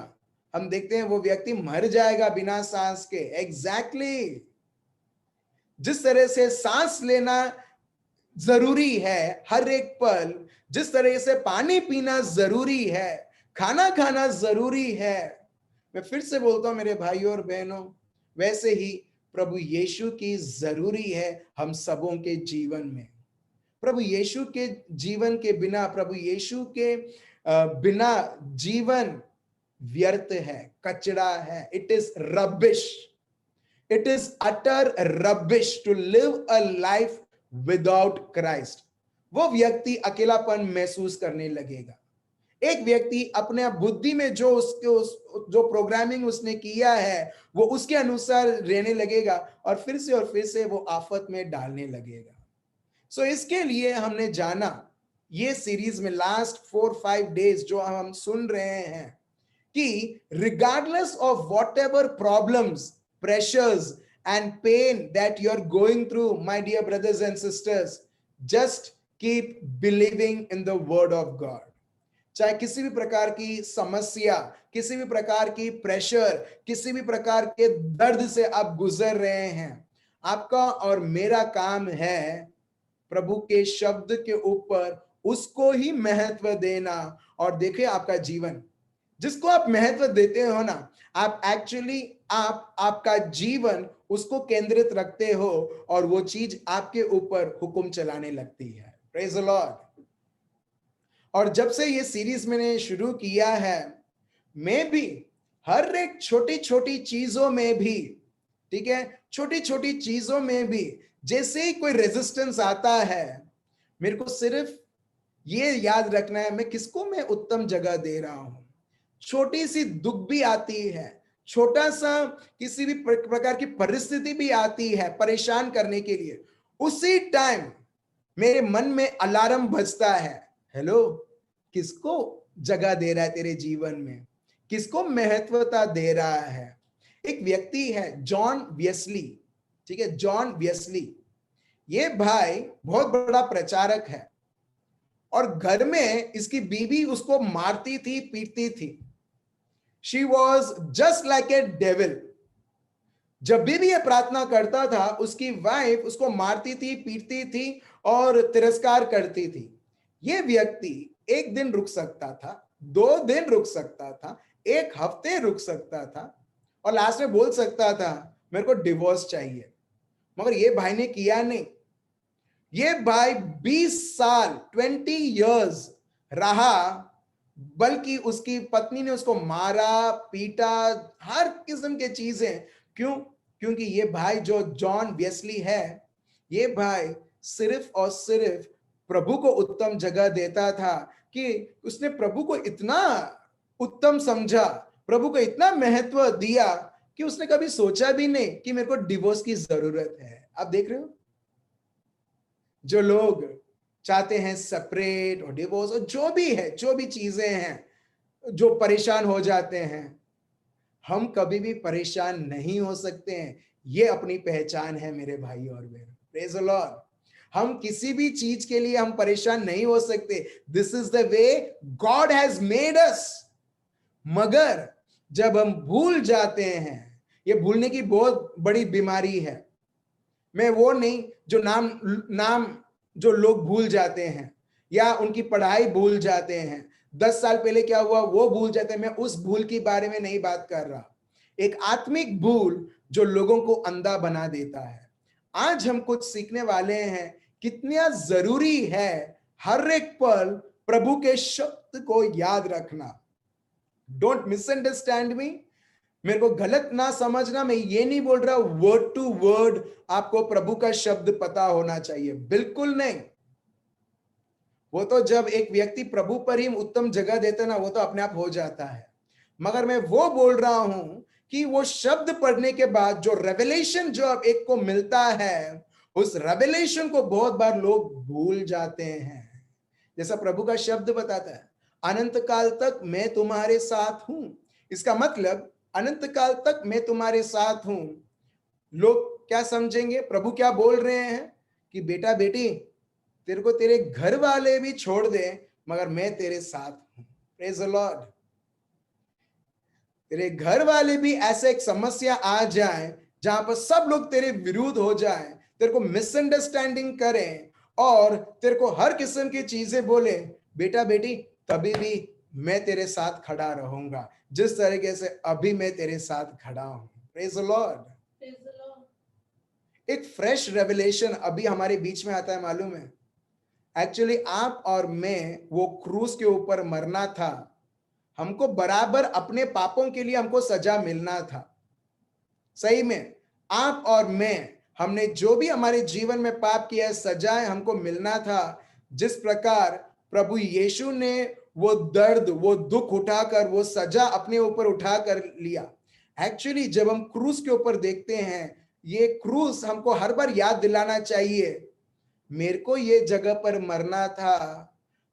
हम देखते हैं वो व्यक्ति मर जाएगा बिना सांस के। एग्जैक्टली जिस तरह से सांस लेना जरूरी है हर एक पल, जिस तरह से पानी पीना जरूरी है, खाना खाना जरूरी है, मैं फिर से बोलता हूं मेरे भाइयों और बहनों, वैसे ही प्रभु यीशु की जरूरी है हम सबों के जीवन में। प्रभु यीशु के जीवन के बिना, प्रभु यीशु के बिना जीवन व्यर्थ है, कचरा है। It is rubbish, it is utter rubbish to live a life without Christ. वो व्यक्ति अकेलापन महसूस करने लगेगा। एक व्यक्ति अपने बुद्धि में जो जो प्रोग्रामिंग उसने किया है वो उसके अनुसार रहने लगेगा और फिर से वो आफत में डालने लगेगा। सो इसके लिए हमने जाना ये सीरीज में लास्ट 4-5 डेज जो हम सुन रहे हैं कि regardless of whatever problems, pressures and pain that you are going through, my dear brothers and sisters, just keep believing in the word of God. चाहे किसी भी प्रकार की समस्या, किसी भी प्रकार की प्रेशर, किसी भी प्रकार के दर्द से आप गुजर रहे हैं, आपका और मेरा काम है प्रभु के शब्द के ऊपर उसको ही महत्व देना। और देखिए आपका जीवन जिसको आप महत्व देते हो ना, आप एक्चुअली आपका जीवन उसको केंद्रित रखते हो और वो चीज आपके ऊपर हुक्म चलाने लगती है। Praise the Lord. और जब से ये सीरीज मैंने शुरू किया है, मैं भी हर एक छोटी छोटी चीजों में भी, ठीक है, छोटी छोटी चीजों में भी जैसे ही कोई रेजिस्टेंस आता है, मेरे को सिर्फ ये याद रखना है मैं किसको मैं उत्तम जगह दे रहा हूं। छोटी सी दुख भी आती है, छोटा सा किसी भी प्रकार की परिस्थिति भी आती है परेशान करने के लिए, उसी टाइम मेरे मन में अलार्म बजता है, हेलो, किसको जगह दे रहा है तेरे जीवन में, किसको महत्वता दे रहा है। एक व्यक्ति है जॉन वेस्ली, ठीक है, जॉन वेस्ली। ये भाई बहुत बड़ा प्रचारक है और घर में इसकी बीवी उसको मारती थी, पीटती थी। She was just like a devil. जब भी ये प्रार्थना करता था, उसकी वाइफ उसको मारती थी, पीटती थी और तिरस्कार करती थी। ये व्यक्ति एक दिन रुक सकता था, 2 दिन रुक सकता था, 1 हफ्ते रुक सकता था और लास्ट में बोल सकता था मेरे को डिवोर्स चाहिए। मगर ये भाई ने किया नहीं। ये भाई 20 साल 20 इयर्स रहा, बल्कि उसकी पत्नी ने उसको मारा, पीटा, हर किस्म के चीजें। क्यों? क्योंकि ये भाई जो जॉन वेस्ली है, ये भाई सिर्फ और सिर्फ प्रभु को उत्तम जगह देता था कि उसने प्रभु को इतना उत्तम समझा, प्रभु को इतना महत्व दिया कि उसने कभी सोचा भी नहीं कि मेरे को डिवोर्स की जरूरत है। आप देख रहे हो, जो लोग चाहते हैं सेपरेट और डिवोर्स और जो भी है, जो भी चीजें हैं, जो परेशान हो जाते हैं, हम कभी भी परेशान नहीं हो सकते हैं। ये अपनी पहचान है मेरे भाई और बहन। Praise the Lord. हम किसी भी चीज के लिए हम परेशान नहीं हो सकते। This is the way God has made us. मगर जब हम भूल जाते हैं, ये भूलने की बहुत बड़ी बीमारी है। मैं वो नहीं जो नाम जो लोग भूल जाते हैं या उनकी पढ़ाई भूल जाते हैं, 10 साल पहले क्या हुआ वो भूल जाते हैं। मैं उस भूल के बारे में नहीं बात कर रहा। एक आत्मिक भूल जो लोगों को अंधा बना देता है। आज हम कुछ सीखने वाले हैं, कितना जरूरी है हर एक पल प्रभु के शब्द को याद रखना। डोंट मिसअंडरस्टैंड मी, मेरे को गलत ना समझना। मैं ये नहीं बोल रहा वर्ड टू वर्ड आपको प्रभु का शब्द पता होना चाहिए, बिल्कुल नहीं। वो तो जब एक व्यक्ति प्रभु पर ही उत्तम जगह देता ना, वो तो अपने आप हो जाता है। मगर मैं वो बोल रहा हूं कि वो शब्द पढ़ने के बाद जो रेवलेशन जो अब एक को मिलता है, उस रेवलेशन को बहुत बार लोग भूल जाते हैं। जैसा प्रभु का शब्द बताता है, अनंत काल तक मैं तुम्हारे साथ हूं। इसका मतलब अनंत काल तक मैं तुम्हारे साथ हूं। लोग क्या समझेंगे? प्रभु क्या बोल रहे हैं कि बेटा बेटी, तेरे को तेरे घर वाले भी छोड़ दे, मगर मैं तेरे साथ हूं। Praise the Lord. तेरे घर वाले भी ऐसे एक समस्या आ जाए जहां पर सब लोग तेरे विरुद्ध हो जाएं, तेरे को मिसअंडरस्टैंडिंग करें और तेरे को हर किस्म की चीजें बोले, बेटा बेटी, तभी भी मैं तेरे साथ खड़ा रहूंगा, जिस तरीके से अभी मैं तेरे साथ खड़ा हूं। Praise the Lord. एक फ्रेश रेवलेशन अभी हमारे बीच में आता है, मालूम है? एक्चुअली आप और मैं, वो क्रूस के ऊपर मरना था, हमको बराबर अपने पापों के लिए हमको सजा मिलना था। सही में आप और मैं, हमने जो भी हमारे जीवन में पाप किया है, सजाएं हमको मिलना था। जिस प्रकार प्रभु यीशु ने वो दर्द, वो दुख उठाकर, वो सजा अपने ऊपर उठा कर लिया। एक्चुअली जब हम क्रूस के ऊपर देखते हैं, ये क्रूस हमको हर बार याद दिलाना चाहिए, मेरे को ये जगह पर मरना था,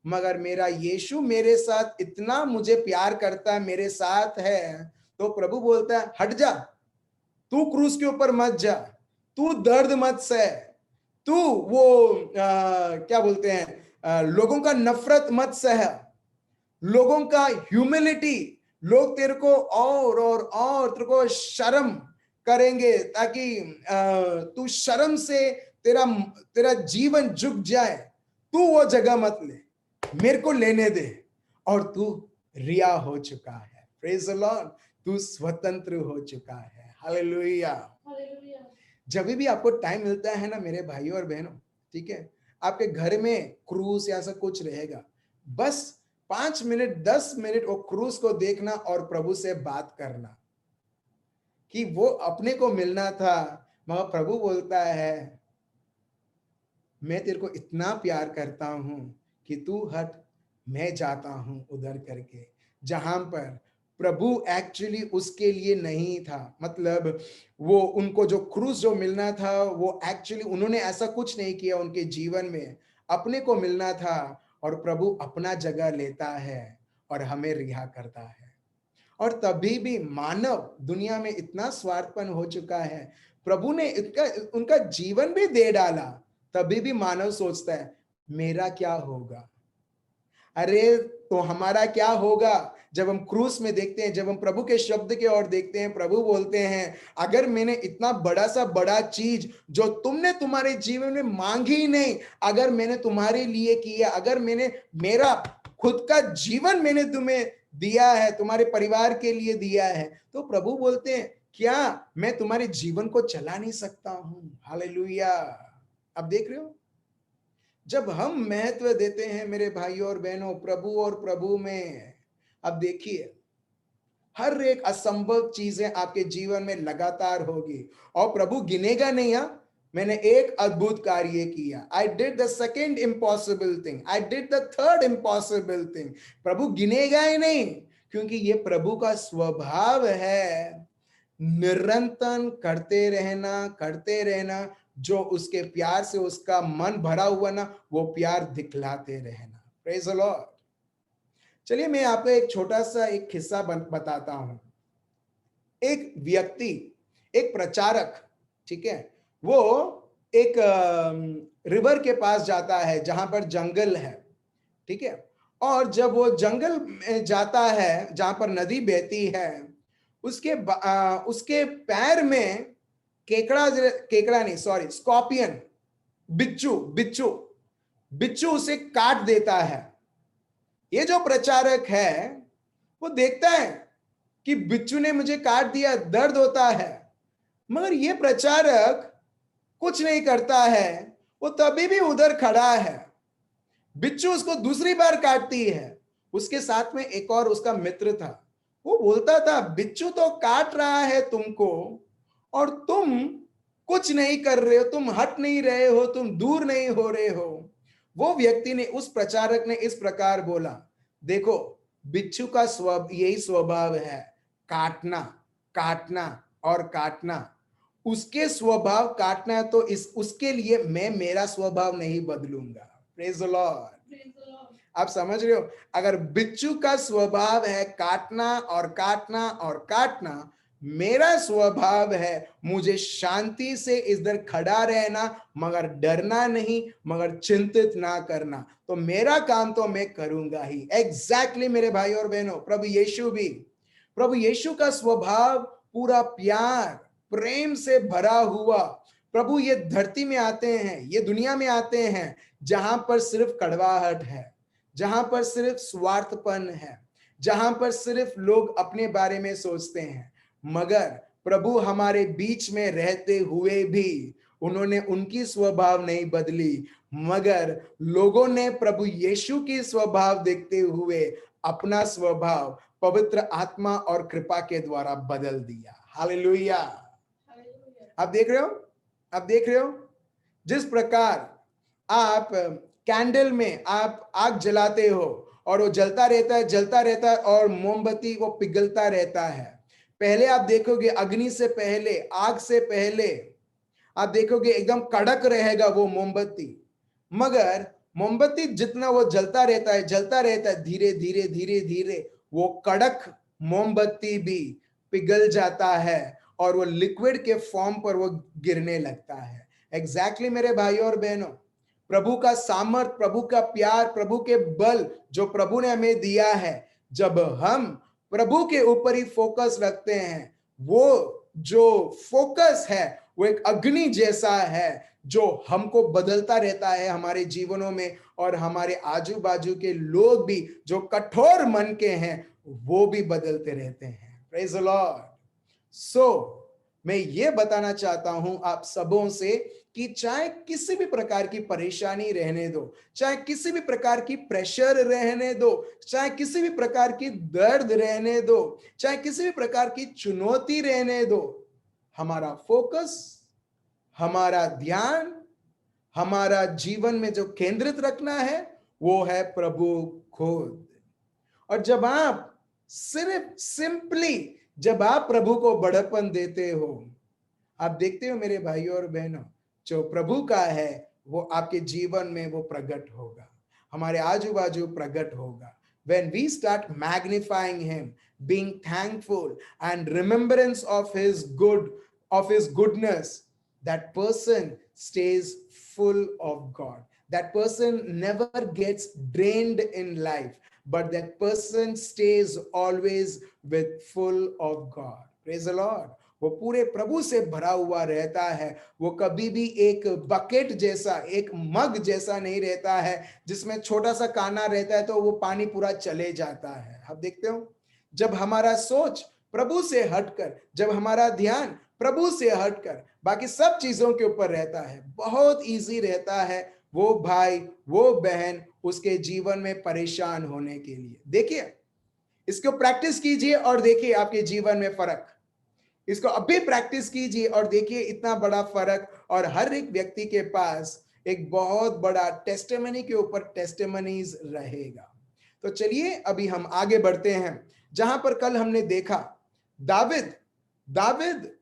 मगर मेरा यीशु मेरे साथ इतना मुझे प्यार करता है, मेरे साथ है, तो प्रभु बोलता है हट जा, तू क्रूस के ऊपर मत जा, तू दर्द मत सह, तू वो क्या बोलते हैं लोगों का नफरत मत सह, लोगों का ह्यूमिलिटी, लोग तेरे को और तेरे को शर्म करेंगे, ताकि तू शर्म से तेरा तेरा जीवन झुक जाए, तू वो जगह मत ले, मेरे को लेने दे, और तू रिया हो चुका है, प्रेज द लॉर्ड, तू स्वतंत्र हो चुका है, हालेलुया। जब भी आपको टाइम मिलता है ना मेरे भाइयों और बहनों, ठीक है, आपके घर में क्रूस या ऐसा कुछ रहेगा, बस 5 मिनट 10 मिनट वो क्रूस को देखना और प्रभु से बात करना कि वो अपने को मिलना था, मगर प्रभु बोलता है मैं तेरे को इतना प्यार करता हूं कि तू हट, मैं जाता हूं उधर करके, जहां पर प्रभु एक्चुअली उसके लिए नहीं था, मतलब वो उनको जो क्रूस जो मिलना था वो एक्चुअली उन्होंने ऐसा कुछ नहीं किया उनके जीवन में, अपने को मिलना था, और प्रभु अपना जगह लेता है और हमें रिहा करता है। और तभी भी मानव दुनिया में इतना स्वार्थपन हो चुका है, प्रभु ने उनका जीवन भी दे डाला, तभी भी मानव सोचता है मेरा क्या होगा। अरे तो हमारा क्या होगा जब हम क्रूस में देखते हैं, जब हम प्रभु के शब्द के ओर देखते हैं, प्रभु बोलते हैं अगर मैंने इतना बड़ा चीज जो तुमने तुम्हारे जीवन में मांगी ही नहीं, अगर मैंने तुम्हारे लिए किया, अगर मैंने मेरा खुद का जीवन मैंने तुम्हें दिया है, तुम्हारे परिवार के लिए दिया है, तो प्रभु बोलते हैं क्या मैं तुम्हारे जीवन को चला नहीं सकता हूं। हालेलुया। अब देख रहे हो, जब हम महत्व देते हैं मेरे भाइयों और बहनों प्रभु और प्रभु में, अब देखिए हर एक असंभव चीजें आपके जीवन में लगातार होगी, और प्रभु गिनेगा नहीं, मैंने एक अद्भुत कार्य किया, I did the second impossible thing, I did the third impossible thing, प्रभु गिनेगा ही नहीं, क्योंकि ये प्रभु का स्वभाव है निरंतर करते रहना, जो उसके प्यार से उसका मन भरा हुआ ना, वो प्यार दिखलाते रहना। Praise the Lord. चलिए मैं आपको एक छोटा सा एक किस्सा बताता हूं। एक व्यक्ति, एक प्रचारक, ठीक है, वो एक रिवर के पास जाता है जहां पर जंगल है, ठीक है, और जब वो जंगल में जाता है जहां पर नदी बहती है, उसके पैर में केकड़ा नहीं, सॉरी, स्कॉर्पियन, बिच्छू उसे काट देता है। ये जो प्रचारक है वो देखता है कि बिच्छू ने मुझे काट दिया, दर्द होता है, मगर ये प्रचारक कुछ नहीं करता है, वो तभी भी उधर खड़ा है। बिच्छू उसको दूसरी बार काटती है, उसके साथ में एक और उसका मित्र था, वो बोलता था बिच्छू तो काट रहा है तुमको और तुम कुछ नहीं कर रहे हो, तुम हट नहीं रहे हो, तुम दूर नहीं हो रहे हो। वो व्यक्ति ने, उस प्रचारक ने इस प्रकार बोला, देखो बिच्छू का यही स्वभाव है, काटना काटना और काटना, उसके स्वभाव काटना है, तो उसके लिए मैं मेरा स्वभाव नहीं बदलूंगा। Praise the Lord. आप समझ रहे हो, अगर बिच्छू का स्वभाव है काटना और काटना और काटना, मेरा स्वभाव है मुझे शांति से इधर खड़ा रहना, मगर डरना नहीं, मगर चिंतित ना करना, तो मेरा काम तो मैं करूंगा ही। एग्जैक्टली मेरे भाई और बहनों, प्रभु यीशु का स्वभाव पूरा प्यार प्रेम से भरा हुआ। प्रभु ये धरती में आते हैं, ये दुनिया में आते हैं जहां पर सिर्फ कड़वाहट है, जहां पर सिर्फ स्वार्थपन है, जहां पर सिर्फ लोग अपने बारे में सोचते हैं, मगर प्रभु हमारे बीच में रहते हुए भी उन्होंने उनकी स्वभाव नहीं बदली, मगर लोगों ने प्रभु यीशु की स्वभाव देखते हुए अपना स्वभाव पवित्र आत्मा और कृपा के द्वारा बदल दिया। हालेलुया। आप देख रहे हो, जिस प्रकार आप कैंडल में आप आग जलाते हो और वो जलता रहता है और मोमबत्ती वो पिघलता रहता है। पहले आप देखोगे अग्नि से पहले, आग से पहले आप देखोगे एकदम कड़क रहेगा वो मोमबत्ती, मगर मोमबत्ती जितना वो जलता रहता है, धीरे धीरे धीरे धीरे वो कड़क मोमबत्ती भी पिघल जाता है और वो लिक्विड के फॉर्म पर वो गिरने लगता है। एग्जैक्टली मेरे भाइयों और बहनों, प्रभु का सामर्थ, प्रभु का प्यार, प्रभु के बल जो प्रभु ने हमें दिया है, जब हम प्रभु के ऊपर ही फोकस रखते हैं, वो जो फोकस है वो एक अग्नि जैसा है जो हमको बदलता रहता है हमारे जीवनों में, और हमारे आजू बाजू के लोग भी जो कठोर मन के हैं वो भी बदलते रहते हैं। Praise the Lord. सो मैं ये बताना चाहता हूं आप सबों से कि चाहे किसी भी प्रकार की परेशानी रहने दो, चाहे किसी भी प्रकार की प्रेशर रहने दो, चाहे किसी भी प्रकार की दर्द रहने दो, चाहे किसी भी प्रकार की चुनौती रहने दो, हमारा फोकस, हमारा ध्यान, हमारा जीवन में जो केंद्रित रखना है वो है प्रभु खुद। और जब आप सिर्फ सिंपली जब आप प्रभु को बड़प्पन देते हो, आप देखते हो मेरे भाइयों और बहनों, जो प्रभु का है वो आपके जीवन में वो प्रकट होगा, हमारे आजू बाजू प्रकट होगा। When we start magnifying him, being thankful and remembrance of his goodness, that person stays full of God. That person never gets drained in life, but that person stays always with full of God. Praise the Lord. वो पूरे प्रभु से भरा हुआ रहता है, वो कभी भी एक बकेट जैसा, एक मग जैसा नहीं रहता है जिसमें छोटा सा काना रहता है तो वो पानी पूरा चले जाता है। आप देखते हो, जब हमारा सोच प्रभु से हटकर, जब हमारा ध्यान प्रभु से हटकर बाकी सब चीजों के ऊपर रहता है, बहुत इजी रहता है वो भाई वो बहन उसके जीवन में परेशान होने के लिए। देखिए, इसको प्रैक्टिस कीजिए और देखिए आपके जीवन में फर्क। इसको अभी प्रैक्टिस कीजिए और देखिए इतना बड़ा फर्क। और हर एक व्यक्ति के पास एक बहुत बड़ा टेस्टिमनी के ऊपर टेस्टिमनीज रहेगा। तो चलिए अभी हम आगे बढ़ते हैं, जहां पर कल हमने देखा दाविद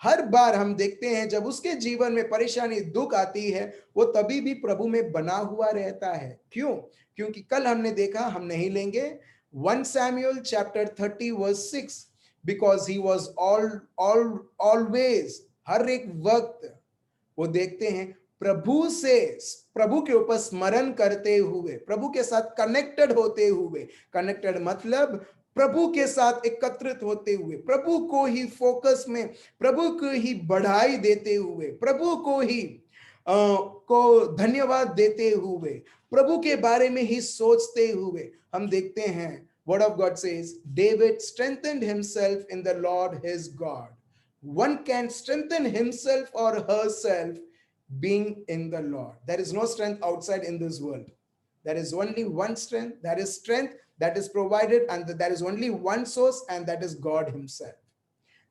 हर बार हम देखते हैं जब उसके जीवन में परेशानी दुख आती है वो तभी भी प्रभु में बना हुआ रहता है। क्यों? क्योंकि कल हमने देखा, हम नहीं लेंगे, 1 Samuel chapter 30 verse 6, because he was always, हर एक वक्त वो देखते हैं प्रभु के ऊपर स्मरण करते हुए, प्रभु के साथ कनेक्टेड होते हुए, कनेक्टेड मतलब प्रभु के साथ एकत्रित होते हुए, प्रभु को ही फोकस में, प्रभु को ही बढ़ाई देते हुए, प्रभु को ही को धन्यवाद देते हुए, प्रभु के बारे में ही सोचते हुए हम देखते हैं Word of God says, David strengthened himself in the Lord his God. One can strengthen himself or herself being in the Lord. There is no strength outside in this world. There is only one strength. That is strength that is provided, and there is only one source, and that is God himself.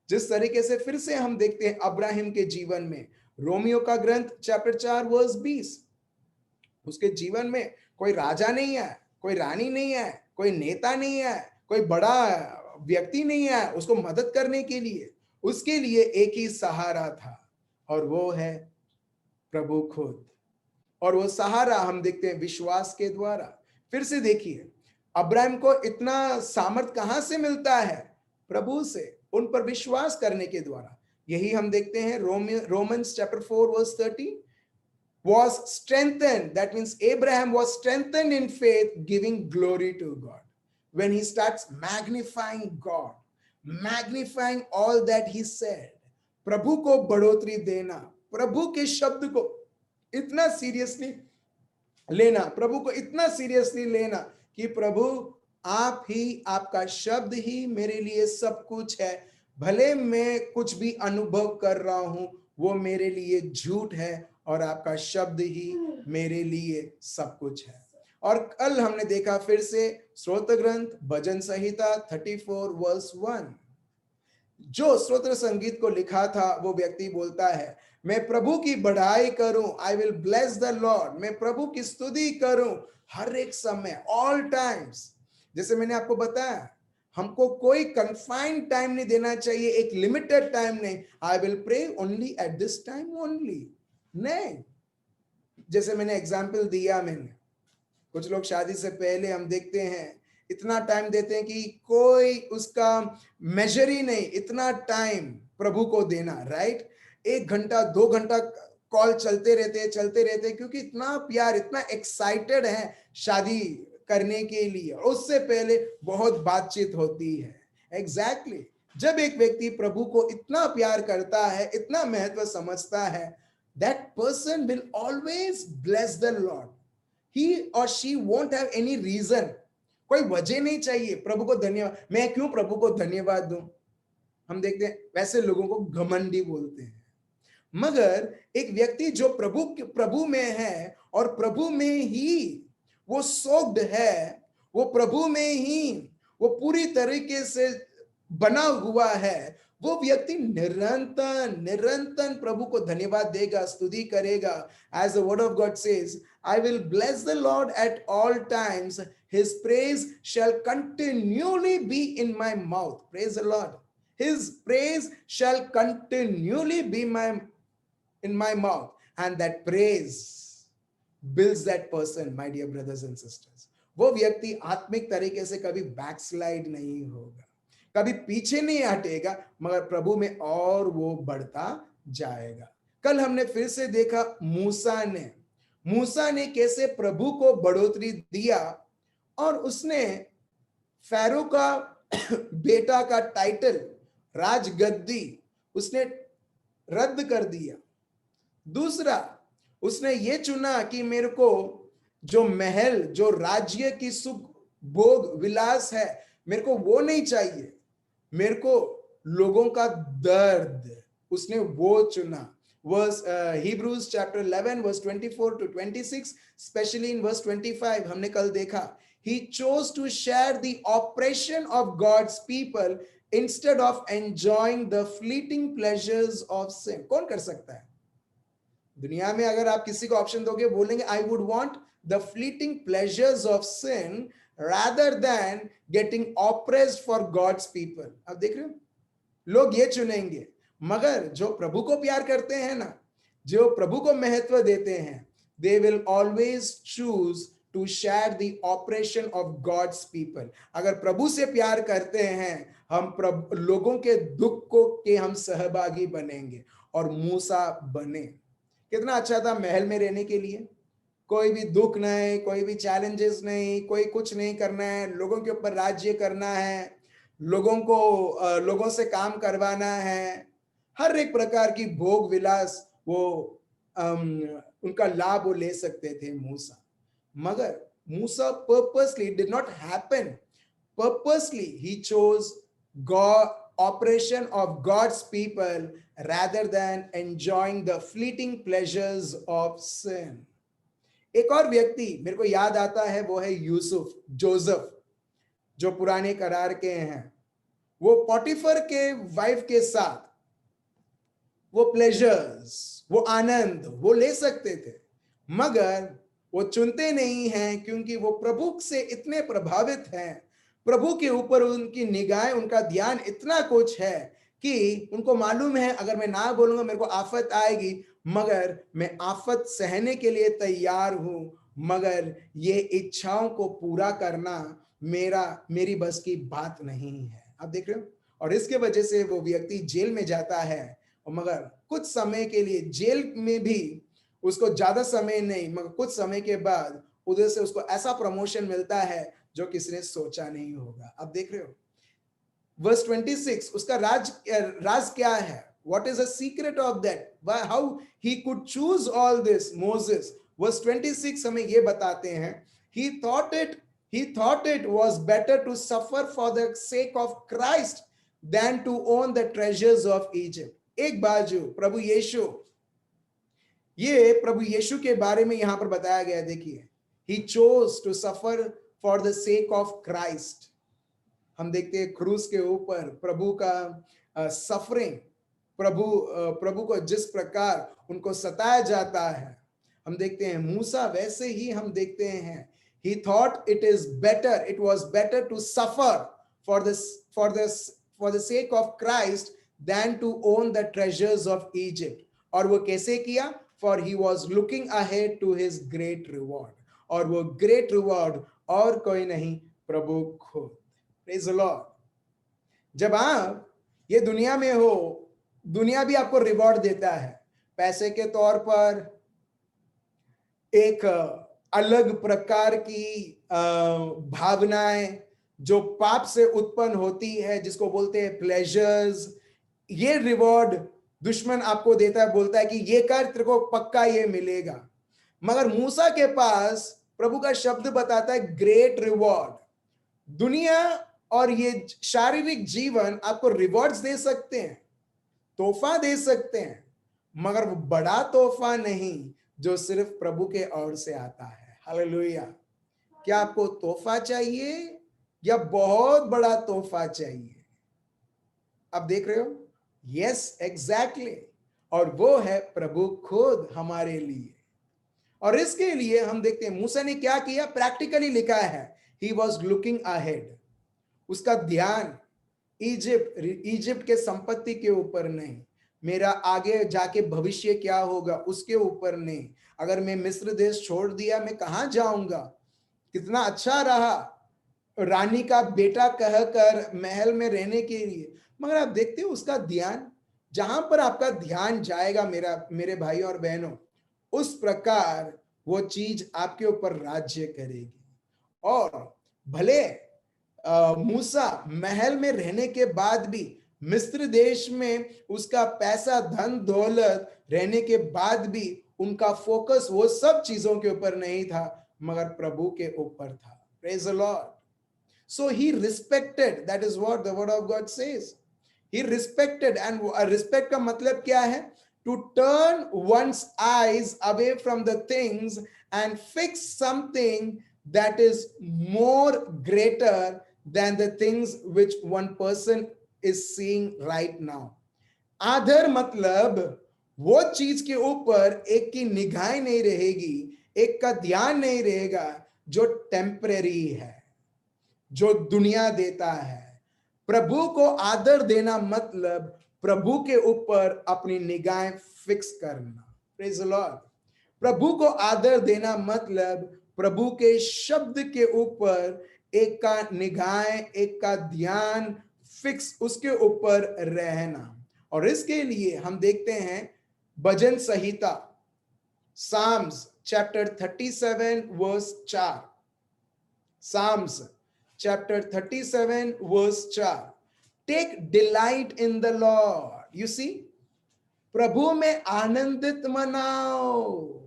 जिस तरीके से फिर से हम देखते हैं अब्राहिम के जीवन में, रोमियो का ग्रंथ चैप्टर 4 वर्स 20, उसके जीवन में कोई राजा नहीं है, कोई रानी नहीं है, कोई नेता नहीं है, कोई बड़ा व्यक्ति नहीं है उसको मदद करने के लिए। उसके लिए एक ही सहारा था और वो है प्रभु खुद। और वो सहारा हम देखते हैं विश्वास के द्वारा। फिर से देखिए, अब्राहम को इतना सामर्थ कहां से मिलता है? प्रभु से, उन पर विश्वास करने के द्वारा। यही हम देखते हैं Romans chapter 4 verse 30, was strengthened. That means Abraham was strengthened in faith, giving glory to God. When he starts magnifying God, magnifying all that he said, प्रभु को बढ़ोतरी देना, प्रभु के शब्द को इतना सीरियसली लेना, प्रभु को इतना सीरियसली लेना कि प्रभु आप ही, आपका शब्द ही मेरे लिए सब कुछ है। भले मैं कुछ भी अनुभव कर रहा हूं वो मेरे लिए झूठ है और आपका शब्द ही मेरे लिए सब कुछ है। और कल हमने देखा फिर से स्तोत्र ग्रंथ भजन संहिता 34 वर्स 1, जो स्तोत्र संगीत को लिखा था वो व्यक्ति बोलता है, मैं प्रभु की बढ़ाई करूं, I will bless the Lord, मैं प्रभु की स्तुति करूं हर एक समय, ऑल टाइम्स। जैसे मैंने आपको बताया, हमको कोई कन्फाइंड टाइम नहीं देना चाहिए, एक लिमिटेड टाइम नहीं, I will pray only at this time only, नहीं। जैसे मैंने एग्जाम्पल दिया, मैंने कुछ लोग शादी से पहले हम देखते हैं इतना टाइम देते हैं कि कोई उसका मेजर ही नहीं, इतना टाइम प्रभु को देना, राइट? 1 घंटा 2 घंटा कॉल चलते रहते हैं क्योंकि इतना प्यार, इतना एक्साइटेड है शादी करने के लिए, और उससे पहले बहुत बातचीत होती है। एग्जैक्टली जब एक व्यक्ति प्रभु को इतना प्यार करता है, इतना महत्व समझता है, that person will always bless the Lord. He or she won't have any reason. कोई वजह नहीं चाहिए प्रभु को धन्यवाद, मैं क्यों प्रभु को धन्यवाद दूं। हम देखते हैं वैसे लोगों को घमंडी बोलते हैं, मगर एक व्यक्ति जो प्रभु में है और प्रभु में ही वो सोक्ड है, वो प्रभु में ही वो पूरी तरीके से बना हुआ है, वो व्यक्ति निरंतर प्रभु को धन्यवाद देगा, स्तुति करेगा। As the word of God says, I will bless the Lord at all times. His praise shall continually be in my mouth. Praise the Lord. His praise shall continually be in my mouth. And that praise builds that person, my dear brothers and sisters. वो व्यक्ति आत्मिक तरीके से कभी backslide नहीं होगा, कभी पीछे नहीं हटेगा, मगर प्रभु में और वो बढ़ता जाएगा। कल हमने फिर से देखा मूसा ने कैसे प्रभु को बढ़ोतरी दिया और उसने फैरो का बेटा का टाइटल, राजगद्दी उसने रद्द कर दिया। दूसरा, उसने ये चुना कि मेरे को जो महल, जो राज्य की सुख भोग विलास है, मेरे को वो नहीं चाहिए, मेरे को लोगों का दर्द, उसने वो चुना। Verse Hebrews chapter 11 verse 24 to 26, especially in verse 25 हमने कल देखा, he chose to share the oppression of God's people instead of enjoying the fleeting pleasures of sin. कौन कर सकता है दुनिया में? अगर आप किसी को ऑप्शन दोगे, बोलेंगे I would want the fleeting pleasures of sin rather than getting oppressed for God's people. आप देख रहे हो, लोग ये चुनेंगे। मगर जो प्रभु को प्यार करते हैं ना, जो प्रभु को महत्व देते हैं, they will always choose to share the oppression of God's people. अगर प्रभु से प्यार करते हैं, हम लोगों के दुख को के हम सहभागी बनेंगे, और मूसा बने। कितना अच्छा था महल में रहने के लिए, कोई भी दुख नहीं, कोई भी चैलेंजेस नहीं, कोई कुछ नहीं करना है, लोगों के ऊपर राज्य करना है, लोगों से काम करवाना है, हर एक प्रकार की भोग विलास वो उनका लाभ वो ले सकते थे मूसा। मगर मूसा purposely did not happen. Purposely he chose God, oppression of God's people rather than enjoying the fleeting pleasures of sin. एक और व्यक्ति मेरे को याद आता है, वो है जोसेफ, जो पुराने करार के हैं। वो पोटिफर के वाइफ के साथ वो प्लेजर्स, वो आनंद वो ले सकते थे, मगर वो चुनते नहीं हैं, क्योंकि वो प्रभु से इतने प्रभावित हैं, प्रभु के ऊपर उनकी निगाहें, उनका ध्यान इतना कुछ है कि उनको मालूम है अगर मैं ना बोलूंगा मेरे को आफत आएगी, मगर मैं आफत सहने के लिए तैयार हूं, मगर ये इच्छाओं को पूरा करना मेरी बस की बात नहीं है। आप देख रहे हो, और इसके वजह से वो व्यक्ति जेल में जाता है, और मगर कुछ समय के लिए, जेल में भी उसको ज्यादा समय नहीं, मगर कुछ समय के बाद उधर से उसको ऐसा प्रमोशन मिलता है जो किसी ने सोचा नहीं होगा। आप देख रहे हो वर्स 26, उसका राज क्या है? What is the secret of that? How he could choose all this? Moses, verse 26 हमें ये बताते हैं, he thought it was better to suffer for the sake of Christ than to own the treasures of Egypt. एक बाजू प्रभु यीशु के बारे में यहां पर बताया गया। देखिए, he chose to suffer for the sake of Christ. हम देखते हैं क्रूस के ऊपर प्रभु का सफरिंग, प्रभु को जिस प्रकार उनको सताया जाता है, हम देखते हैं मूसा वैसे ही हम देखते हैं, he thought it was better to suffer for the sake of Christ than to own the treasures of Egypt. और वो कैसे किया? For he was looking ahead to his great reward. और वो ग्रेट रिवॉर्ड और कोई नहीं, प्रभु खुद। Praise the Lord. जब आप ये दुनिया में हो, दुनिया भी आपको रिवॉर्ड देता है पैसे के तौर पर, एक अलग प्रकार की भावनाएं जो पाप से उत्पन्न होती है, जिसको बोलते हैं प्लेजर्स। ये रिवॉर्ड दुश्मन आपको देता है, बोलता है कि ये कर, तेरे को पक्का ये मिलेगा। मगर मूसा के पास प्रभु का शब्द बताता है ग्रेट रिवॉर्ड। दुनिया और ये शारीरिक जीवन आपको रिवॉर्ड्स दे सकते हैं, तोहफा दे सकते हैं, मगर वो बड़ा तोहफा नहीं जो सिर्फ प्रभु के ओर से आता है। हालेलुया। क्या आपको तोहफा चाहिए या बहुत बड़ा तोहफा चाहिए? आप देख रहे हो? Yes, exactly. और वो है प्रभु खुद हमारे लिए। और इसके लिए हम देखते हैं मूसा ने क्या किया, प्रैक्टिकली लिखा है, ही वॉज लुकिंग अहेड। उसका ध्यान इजिप्ट के संपत्ति के ऊपर नहीं, मेरा आगे जाके भविष्य क्या होगा उसके ऊपर नहीं। अगर मैं मिस्र देश छोड़ दिया, मैं कहां जाऊंगा? कितना अच्छा रहा रानी का बेटा कहकर महल में रहने के लिए, मगर आप देखते हो उसका ध्यान, जहां पर आपका ध्यान जाएगा मेरे भाई और बहनों, उस प्रकार वो चीज आपके ऊपर राज्य करेगी। और भले मूसा महल में रहने के बाद भी, मिस्र देश में उसका पैसा धन दौलत रहने के बाद भी, उनका फोकस वो सब चीजों के ऊपर नहीं था, मगर प्रभु के ऊपर था। Praise the Lord. So he respected, that is what the word of God says. He respected, and respect का मतलब क्या है? To turn one's eyes away from the things and fix something that is more greater than the things which one person is seeing right now. आदर मतलब वो चीज के ऊपर एक की निगाह नहीं रहेगी, एक का ध्यान नहीं रहेगा जो टेम्परेरी है, जो दुनिया देता है। प्रभु को आदर देना मतलब प्रभु के ऊपर अपनी निगाहें फिक्स करना। Praise the Lord. प्रभु को आदर देना मतलब प्रभु के शब्द के ऊपर एक का निगाहें, एक का ध्यान फिक्स उसके ऊपर रहना। और इसके लिए हम देखते हैं भजन संहिता, Psalms chapter 37 verse 4। Psalms chapter 37 verse 4, take delight in the Lord. You see, प्रभु में आनंदित मनाओ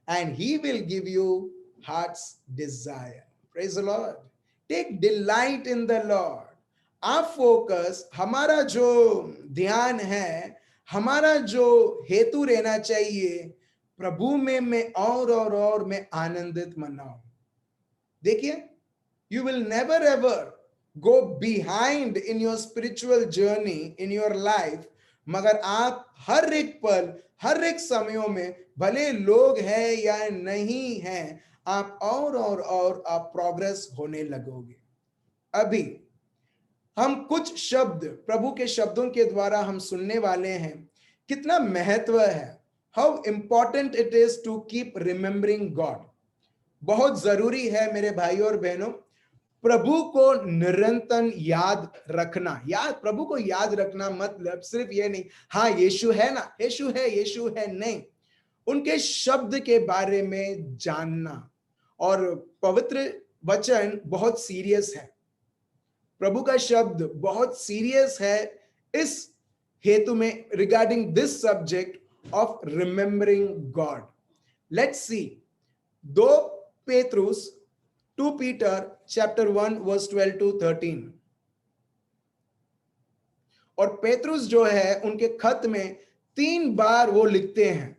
and he will give you heart's desire. Praise the Lord. Take delight in the Lord. आप फोकस, हमारा जो ध्यान है, हमारा जो हेतु रहना चाहिए, प्रभु में मैं और मैं आनंदित मनाऊं। देखिए, you will never ever go behind in your spiritual journey in your life, मगर आप हर एक पल, हर एक समयों में, भले लोग हैं या नहीं हैं, आप और आप प्रोग्रेस होने लगोगे। अभी हम कुछ शब्द प्रभु के शब्दों के द्वारा हम सुनने वाले हैं। कितना महत्व है, how important it is to keep remembering god. बहुत जरूरी है मेरे भाई और बहनों, प्रभु को निरंतर याद रखना। प्रभु को याद रखना मतलब सिर्फ ये नहीं, हाँ यीशु है ना, यीशु है, नहीं, उनके शब्द के बारे में जानना। और पवित्र वचन बहुत सीरियस है, प्रभु का शब्द बहुत सीरियस है इस हेतु में, regarding this subject of remembering God. Let's see 2 Peter chapter 1 verse 12 to 13। और पेतरुस जो है उनके खत में 3 बार वो लिखते हैं,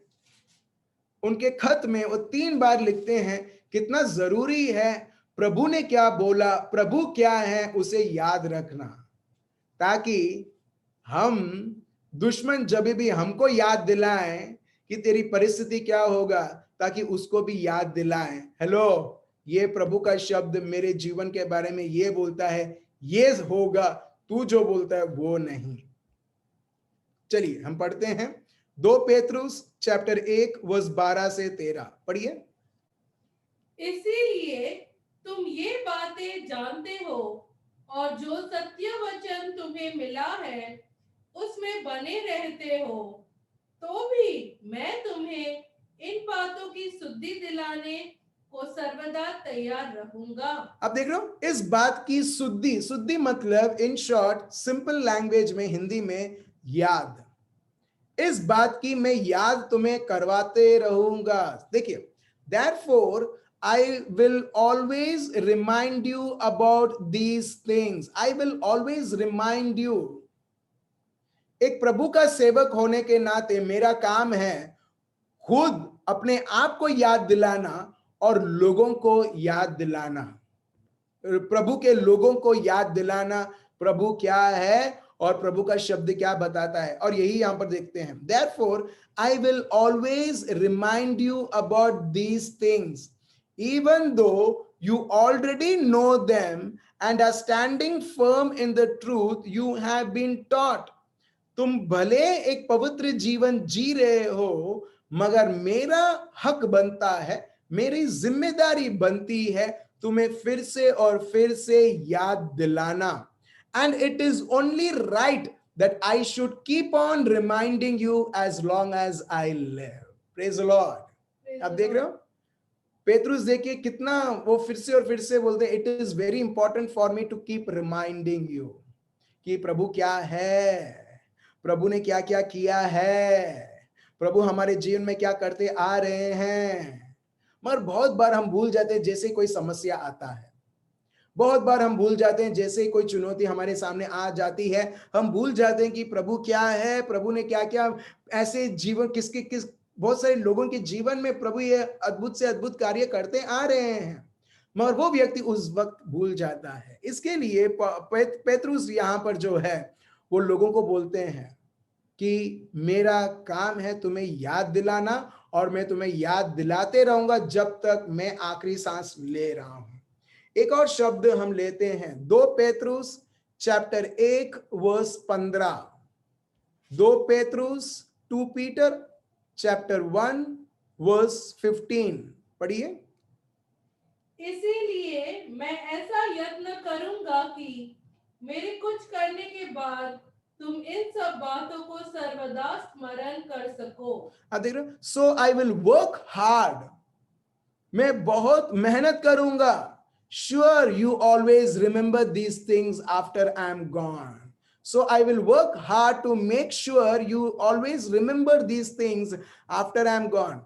उनके खत में वो 3 बार लिखते हैं कितना जरूरी है प्रभु ने क्या बोला, प्रभु क्या है, उसे याद रखना, ताकि हम दुश्मन जब भी हमको याद दिलाए कि तेरी परिस्थिति क्या होगा, ताकि उसको भी याद दिलाएं, हेलो ये प्रभु का शब्द मेरे जीवन के बारे में ये बोलता है, ये होगा, तू जो बोलता है वो नहीं। चलिए हम पढ़ते हैं 2 पेतरुस चैप्टर 1 वर्स 12 से 13। पढ़िए। इसीलिए तुम ये बातें जानते हो और जो सत्य वचन तुम्हें मिला है उसमें बने रहते हो, तो भी मैं तुम्हें इन बातों की शुद्धि दिलाने को सर्वदा तैयार रहूंगा। अब देख रहे हो इस बात की शुद्धि, शुद्धि मतलब इन शॉर्ट सिंपल लैंग्वेज में, हिंदी में याद, इस बात की मैं याद तुम्हें करवाते रहूंगा। देखिए, therefore I will always remind you about these things. I will always remind you. एक प्रभु का सेवक होने के नाते मेरा काम है खुद अपने आप को याद दिलाना और लोगों को याद दिलाना, प्रभु के लोगों को याद दिलाना प्रभु क्या है और प्रभु का शब्द क्या बताता है। और यही यहां पर देखते हैं, therefore I will always remind you about these things even though you already know them and are standing firm in the truth you have been taught. तुम भले एक पवित्र जीवन जी रहे हो, मगर मेरा हक बनता है, मेरी जिम्मेदारी बनती है तुम्हें फिर से और फिर से याद दिलाना। And it is only right that I should keep on reminding you as long as I live. Praise the Lord. आप देख रहे हो पेतरुस, देखिए कितना वो फिर से और फिर से बोलते हैं, it is very important for me to keep reminding you कि प्रभु क्या है, प्रभु ने क्या क्या किया है, प्रभु हमारे जीवन में क्या करते आ रहे हैं। मगर बहुत बार हम भूल जाते हैं, जैसे कोई समस्या आता है, बहुत बार हम भूल जाते हैं, जैसे कोई चुनौती हमारे सामने आ जाती है, हम भूल जाते हैं कि प्रभु क्या है, प्रभु ने क्या क्या ऐसे जीवन किस बहुत सारे लोगों के जीवन में प्रभु ये अद्भुत से अद्भुत कार्य करते आ रहे हैं, मगर वो व्यक्ति उस वक्त भूल जाता है। इसके लिए पेतरुस यहाँ पर जो है वो लोगों को बोलते हैं कि मेरा काम है तुम्हें याद दिलाना और मैं तुम्हें याद दिलाते रहूंगा जब तक मैं आखिरी सांस ले रहा हूं। एक और शब्द हम लेते हैं, 2 पेतरुस चैप्टर 1 वर्स 15। 2 पेतरुस 2 पीटर चैप्टर 1 वर्स 15 पढ़िए। इसीलिए मैं ऐसा यत्न करूंगा कि मेरे कुछ करने के बाद तुम इन सब बातों को सर्वदा स्मरण कर सको। आप देख रहे हो, सो आई विल वर्क हार्ड, मैं बहुत मेहनत करूंगा। Sure, you always remember these things after I'm gone. So I will work hard to make sure you always remember these things after I'm gone.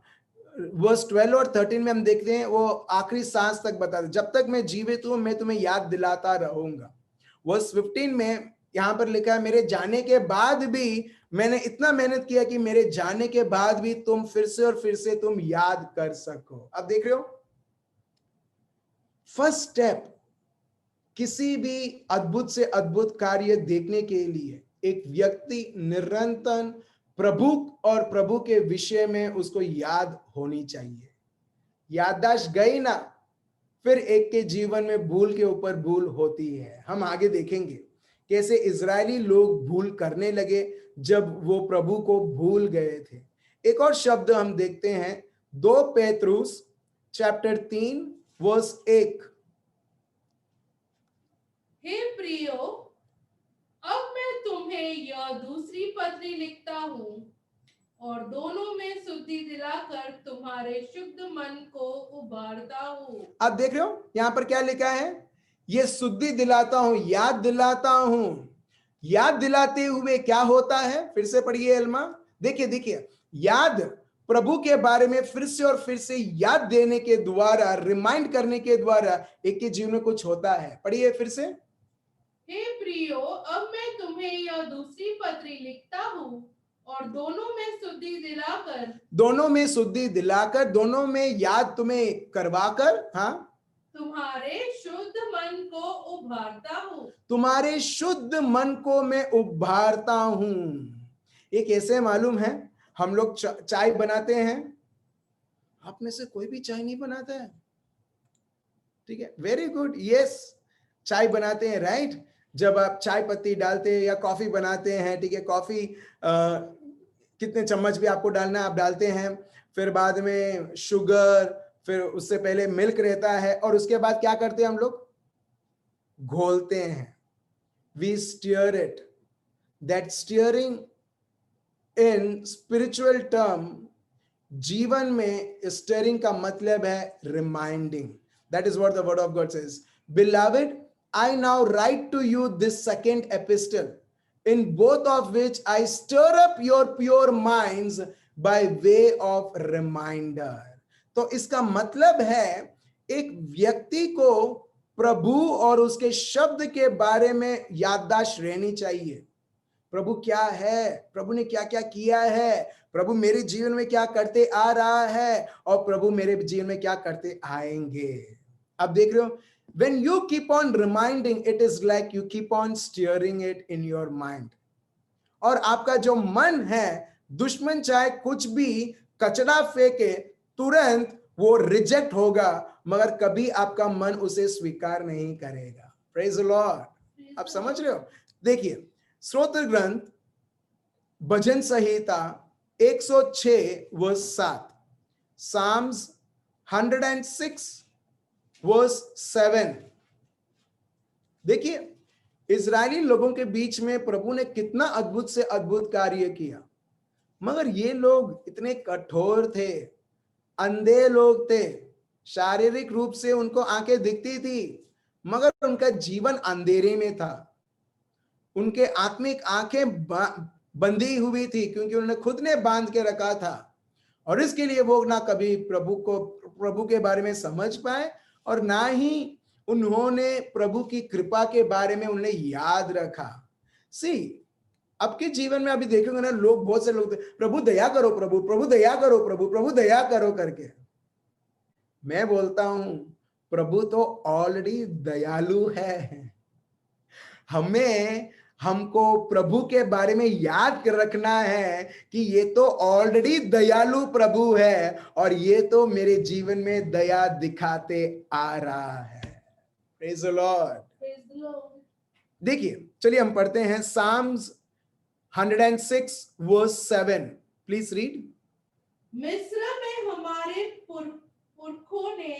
Verse 12 और 13 में हम देखते हैं वो आखिरी सांस तक बताते, जब तक मैं जीवित हूं मैं तुम्हें याद दिलाता रहूंगा। वर्स 15 में यहां पर लिखा है, मेरे जाने के बाद भी मैंने इतना मेहनत किया कि मेरे जाने के बाद भी तुम फिर से और फिर से तुम याद कर सको। अब देख रहे हो, फर्स्ट स्टेप किसी भी अद्भुत से अद्भुत कार्य देखने के लिए एक व्यक्ति निरंतर प्रभु और प्रभु के विषय में उसको याद होनी चाहिए। याददाश्त गई ना, फिर एक के जीवन में भूल के ऊपर भूल होती है। हम आगे देखेंगे कैसे इजरायली लोग भूल करने लगे जब वो प्रभु को भूल गए थे। एक और शब्द हम देखते हैं, 2 पेतरुस चैप्टर 3 वर्स 1। हे प्रियो, अब मैं तुम्हें यह दूसरी पत्री लिखता हूँ और दोनों में शुद्धि दिलाकर तुम्हारे शुद्ध मन को उबारता हूँ। आप देख रहे हो यहां पर क्या लिखा है, ये शुद्धि दिलाता हूं, याद दिलाता हूं। याद दिलाते हुए क्या होता है, फिर से पढ़िए एल्मा। देखिए याद प्रभु के बारे में फिर से और फिर से याद देने के द्वारा, रिमाइंड करने के द्वारा एक के जीवन में कुछ होता है। पढ़िए फिर से। हे प्रियो, अब मैं तुम्हें यह दूसरी पत्री लिखता हूँ और दोनों में शुद्धि दिलाकर, दोनों में याद तुम्हें करवाकर, हाँ, तुम्हारे शुद्ध मन को उभारता हूँ। तुम्हारे शुद्ध मन को मैं उभारता हूं। एक ऐसे मालूम है, हम लोग चाय बनाते हैं, आप में से कोई भी चाय नहीं बनाता है, ठीक है, वेरी गुड, यस, चाय बनाते हैं, राइट। जब आप चाय पत्ती डालते हैं या कॉफी बनाते हैं, ठीक है, कॉफी कितने चम्मच भी आपको डालना है आप डालते हैं, फिर बाद में शुगर, फिर उससे पहले मिल्क रहता है, और उसके बाद क्या करते हैं हम लोग? घोलते हैं। We steer it. That steering in spiritual term, जीवन में स्टीयरिंग का मतलब है reminding. That is what the word of god says, beloved I now write to you this second epistle, in both of which I stir up your pure minds by way of reminder। तो इसका मतलब है एक व्यक्ति को प्रभु और उसके शब्द के बारे में याददाश्त रहनी चाहिए। प्रभु क्या है, प्रभु ने क्या क्या किया है, प्रभु मेरे जीवन में क्या करते आ रहा है, और प्रभु मेरे जीवन में क्या करते आएंगे। अब देख रहे हो, when you keep on reminding, it is like you keep on steering it in your mind। और आपका जो मन है, दुश्मन चाहे कुछ भी कचरा फेंके, तुरंत वो रिजेक्ट होगा, मगर कभी आपका मन उसे स्वीकार नहीं करेगा। Praise the Lord. आप समझ रहे हो? देखिए, स्तोत्र ग्रंथ भजन संहिता 106 वर्स 7, साम्स 106 वर्स 7। देखिए, इजरायली लोगों के बीच में प्रभु ने कितना अद्भुत से अद्भुत कार्य किया, मगर ये लोग इतने कठोर थे, अंधे लोग थे। शारीरिक रूप से उनको आंखें दिखती थी, मगर उनका जीवन अंधेरे में था। उनके आत्मिक आंखें बंधी हुई थी, क्योंकि उन्होंने खुद ने बांध के रखा था, और इसके लिए वो ना कभी प्रभु के बारे में समझ पाए, और ना ही उन्होंने प्रभु की कृपा के बारे में उन्हें याद रखा। आपके जीवन में अभी देखोगे ना, लोग, बहुत से लोग, प्रभु दया करो, प्रभु प्रभु दया करो, प्रभु दया करो करके। मैं बोलता हूं, प्रभु तो ऑलरेडी दयालु है। हमको प्रभु के बारे में याद रखना है कि ये तो ऑलरेडी दयालु प्रभु है, और ये तो मेरे जीवन में दया दिखाते आ रहा है। Praise the Lord. देखिए, चलिए हम पढ़ते हैं साम्स 106 वर्स 7। Please read. मिस्र में हमारे पुरखों ने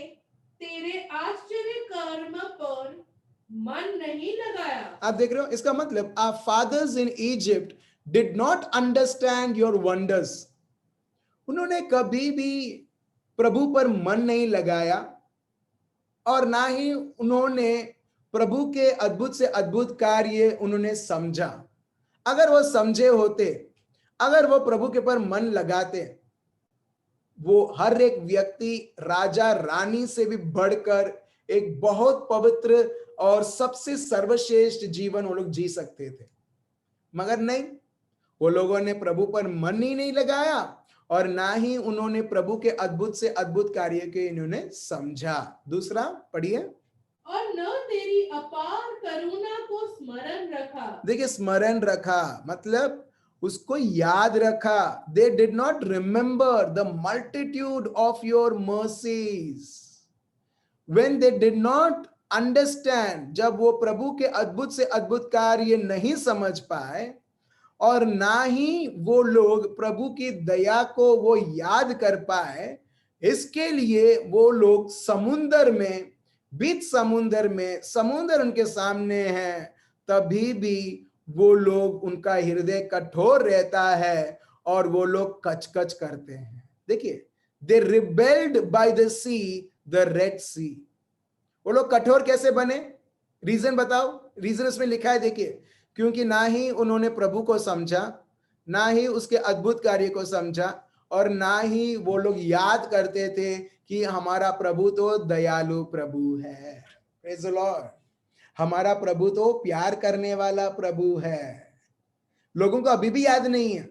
तेरे आश्चर्य कर्म पर मन नहीं लगाया। आप देख रहे हो, इसका मतलब our fathers in Egypt did not understand your wonders। उन्होंने कभी भी प्रभु पर मन नहीं लगाया, और ना ही उन्होंने प्रभु के अद्भुत से अद्भुत कार्य उन्होंने समझा। अगर वो समझे होते, अगर वो प्रभु के पर मन लगाते, वो हर एक व्यक्ति राजा रानी से भी बढ़कर एक बहुत पवित्र और सबसे सर्वश्रेष्ठ जीवन वो लोग जी सकते थे, मगर नहीं। वो लोगों ने प्रभु पर मन ही नहीं लगाया, और ना ही उन्होंने प्रभु के अद्भुत से अद्भुत कार्य के इन्होंने समझा। दूसरा पढ़िए। और न तेरी अपार करुणा को स्मरण रखा। देखिए, स्मरण रखा मतलब उसको याद रखा। They did not remember the multitude of your mercies. When they did not understand, जब वो प्रभु के अद्भुत से अद्भुत कार्य नहीं समझ पाए, और ना ही वो लोग प्रभु की दया को वो याद कर पाए, इसके लिए वो लोग समुंदर में, बीच समुंदर में, समुंदर उनके सामने है, तभी भी वो लोग, उनका हृदय कठोर रहता है, और वो लोग कचकच करते हैं। देखिए, they rebelled by the sea, the Red Sea. वो लोग कठोर कैसे बने? रीजन बताओ। रीजन उसमें लिखा है, देखिए, क्योंकि ना ही उन्होंने प्रभु को समझा, ना ही उसके अद्भुत कार्य को समझा, और ना ही वो लोग याद करते थे कि हमारा प्रभु तो दयालु प्रभु है। Praise the Lord. हमारा प्रभु तो प्यार करने वाला प्रभु है। लोगों को अभी भी याद नहीं है,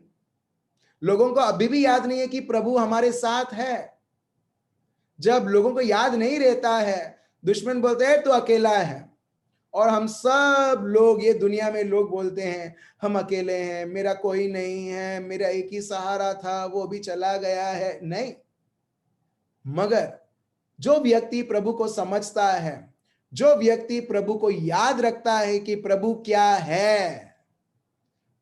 लोगों को अभी भी याद नहीं है कि प्रभु हमारे साथ है। जब लोगों को याद नहीं रहता है, दुश्मन बोलते हैं तो अकेला है, और हम सब लोग, ये दुनिया में लोग बोलते हैं हम अकेले हैं, मेरा कोई नहीं है, मेरा एक ही सहारा था, वो भी चला गया है। नहीं, मगर जो व्यक्ति प्रभु को समझता है, जो व्यक्ति प्रभु को याद रखता है कि प्रभु क्या है,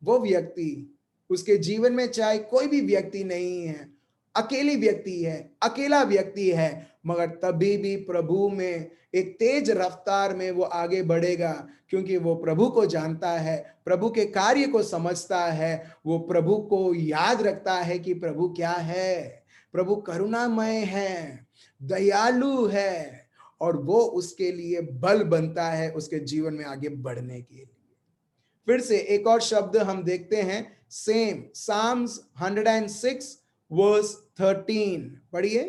वो व्यक्ति, उसके जीवन में चाहे कोई भी व्यक्ति नहीं है, अकेली व्यक्ति है, अकेला व्यक्ति है, मगर तभी भी प्रभु में एक तेज रफ्तार में वो आगे बढ़ेगा, क्योंकि वो प्रभु को जानता है, प्रभु के कार्य को समझता है, वो प्रभु को याद रखता है कि प्रभु क्या है, प्रभु करुणामय है, दयालु है, और वो उसके लिए बल बनता है उसके जीवन में आगे बढ़ने के लिए। फिर से एक और शब्द हम देखते हैं, सेम साम्स 106 वर्स 13, पढ़िए।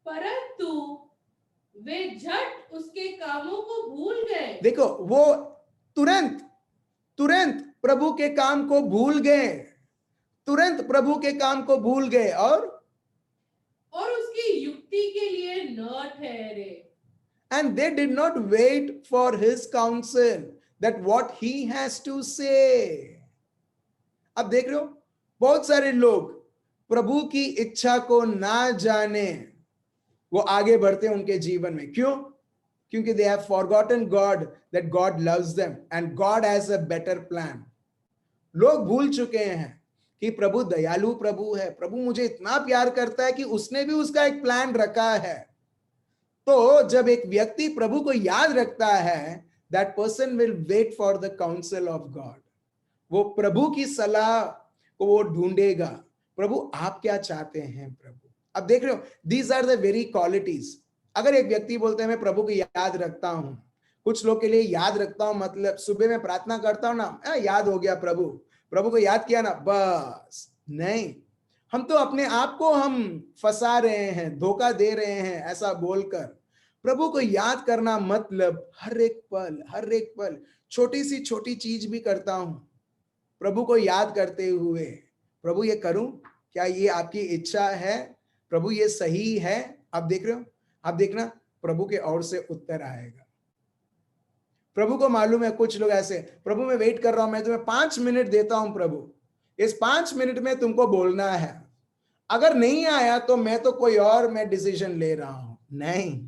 परंतु वे झट उसके कामों को भूल गए। देखो, वो तुरंत तुरंत प्रभु के काम को भूल गए, तुरंत प्रभु के काम को भूल गए, और उसकी युक्ति के लिए न ठहरे। and they did not wait for his counsel, that what he has to say. अब देख रहे हो, बहुत सारे लोग प्रभु की इच्छा को ना जाने वो आगे बढ़ते हैं उनके जीवन में। क्यों? क्योंकि they have forgotten God, that God loves them and God has a better plan. लोग भूल चुके हैं कि प्रभु दयालु प्रभु है, प्रभु मुझे इतना प्यार करता है कि उसने भी उसका एक प्लान रखा है। तो जब एक व्यक्ति प्रभु को याद रखता है, that person will wait for the counsel of God. वो प्रभु की सलाह को वो ढूंढेगा, प्रभु आप क्या चाहते हैं प्रभु। अब देख रहे हो, these are the very qualities. अगर एक व्यक्ति बोलते हैं मैं प्रभु को याद रखता हूं, कुछ लोग के लिए याद रखता हूं मतलब सुबह में प्रार्थना करता हूं ना, याद हो गया प्रभु को याद किया ना, बस नहीं। हम तो अपने आप को हम फंसा रहे हैं, धोखा दे रहे हैं ऐसा बोलकर। प्रभु को याद करना मतलब हर एक पल छोटी सी छोटी चीज भी करता हूं प्रभु को याद करते हुए, प्रभु ये करूं, क्या ये आपकी इच्छा है, प्रभु ये सही है। आप देख रहे हो, आप देखना प्रभु के ओर से उत्तर आएगा। प्रभु को मालूम है, कुछ लोग ऐसे, प्रभु मैं वेट कर रहा हूं, मैं तुम्हें 5 मिनट देता हूं प्रभु, इस 5 मिनट में तुमको बोलना है, अगर नहीं आया तो मैं तो कोई और मैं डिसीजन ले रहा हूं। नहीं,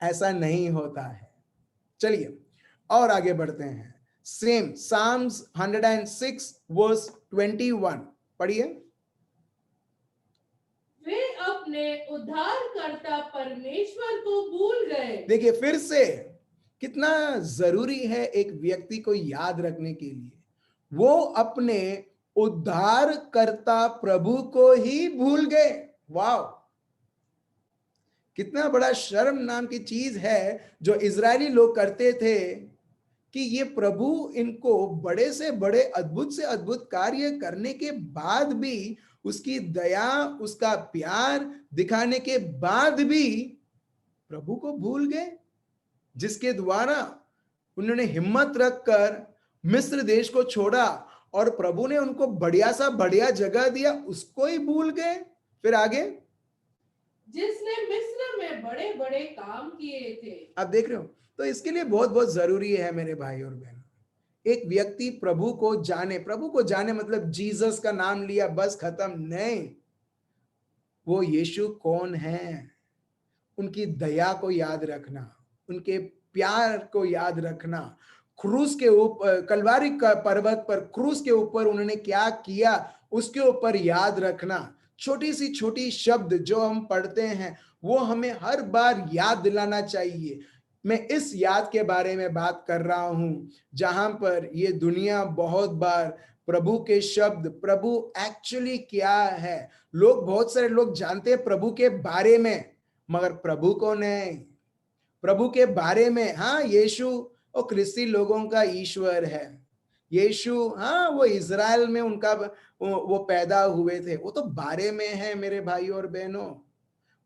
ऐसा नहीं होता है। चलिए और आगे बढ़ते हैं। सेम साम्स 106 वर्स 21, पढ़िए। वे अपने उद्धारकर्ता परमेश्वर को भूल गए। देखिए फिर से कितना जरूरी है एक व्यक्ति को याद रखने के लिए, वो अपने उद्धारकर्ता प्रभु को ही भूल गए। वाह, कितना बड़ा शर्म नाम की चीज है जो इजरायली लोग करते थे कि ये प्रभु इनको बड़े से अद्भुत कार्य करने के बाद भी, उसकी दया उसका प्यार दिखाने के बाद भी प्रभु को भूल गए, जिसके द्वारा उन्होंने हिम्मत रखकर मिस्र देश को छोड़ा और प्रभु ने उनको बढ़िया जगह दिया, उसको ही भूल गए। फिर आगे, जिसने मिस्र में बड़े बड़े काम किए थे। आप देख रहे हो, तो इसके लिए बहुत जरूरी है मेरे भाई और बहन, एक व्यक्ति प्रभु को जाने मतलब जीसस का नाम लिया बस खत्म नहीं। वो यीशु कौन है, उनकी दया को याद रखना, उनके प्यार को याद रखना, क्रूस के ऊपर, कलवारी का पर्वत पर क्रूस के ऊपर उन्होंने क्या किया उसके ऊपर याद रखना। छोटी सी छोटी शब्द जो हम पढ़ते हैं वो हमें हर बार याद दिलाना चाहिए। मैं इस याद के बारे में बात कर रहा हूं जहां पर ये दुनिया बहुत बार प्रभु के शब्द, प्रभु एक्चुअली क्या है, बहुत सारे लोग जानते हैं प्रभु के बारे में मगर प्रभु को नहीं। प्रभु के बारे में, हाँ यीशु वो ख्रिस्ती लोगों का ईश्वर है, यीशु हाँ वो इजराइल में उनका वो पैदा हुए थे, वो तो बारे में है मेरे भाई और बहनों,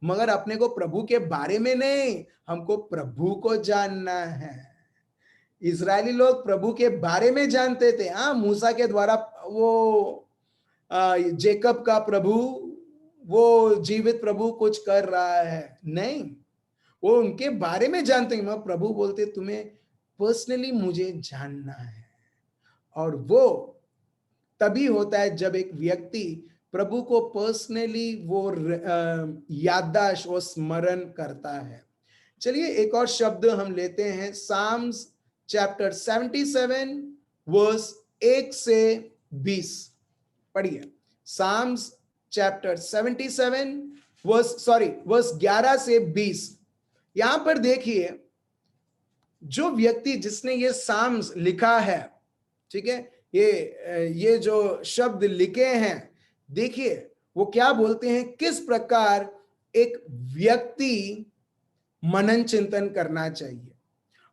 मगर अपने को प्रभु के बारे में नहीं, हमको प्रभु को जानना है। इजरायली लोग प्रभु के बारे में जानते थे, हाँ मूसा के द्वारा वो जेकब का प्रभु, वो जीवित प्रभु कुछ कर रहा है, नहीं, वो उनके बारे में जानते हैं, मगर प्रभु बोलते तुम्हें पर्सनली मुझे जानना है। और वो तभी होता है जब एक व्यक्ति प्रभु को पर्सनली वो याददाश्त और स्मरण करता है। चलिए एक और शब्द हम लेते हैं, साम्स चैप्टर 77 वर्स 1 से 20, पढ़िए। साम्स चैप्टर 77 वर्स 11 से 20। यहां पर देखिए, जो व्यक्ति जिसने ये साम्स लिखा है, ठीक है, ये जो शब्द लिखे हैं, देखिए वो क्या बोलते हैं, किस प्रकार एक व्यक्ति मनन चिंतन करना चाहिए।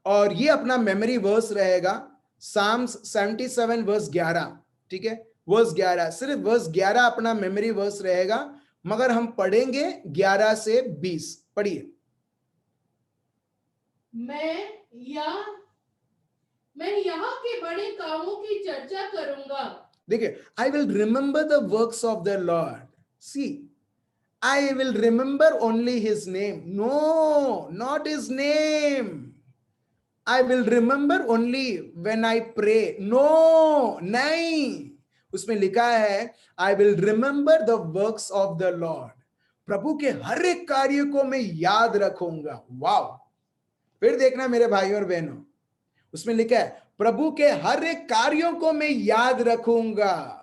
और ये अपना मेमोरी वर्स रहेगा, साम्स 77 वर्स 11, ठीक है, वर्स 11, सिर्फ वर्स 11 अपना मेमोरी वर्स रहेगा, मगर हम पढ़ेंगे 11 से 20। पढ़िए। मैं यहाँ के बड़े कामों की चर्चा करूंगा। देखिए, I will remember the works of the lord. See, I will remember only his name. No, not his name. I will remember only when I pray. No, नहीं, उसमें लिखा है I will remember the works of the Lord. प्रभु के हर एक कार्य को मैं याद रखूंगा। वाव! फिर देखना मेरे भाई और बहनों, उसमें लिखा है प्रभु के हर एक कार्यों को मैं याद रखूंगा।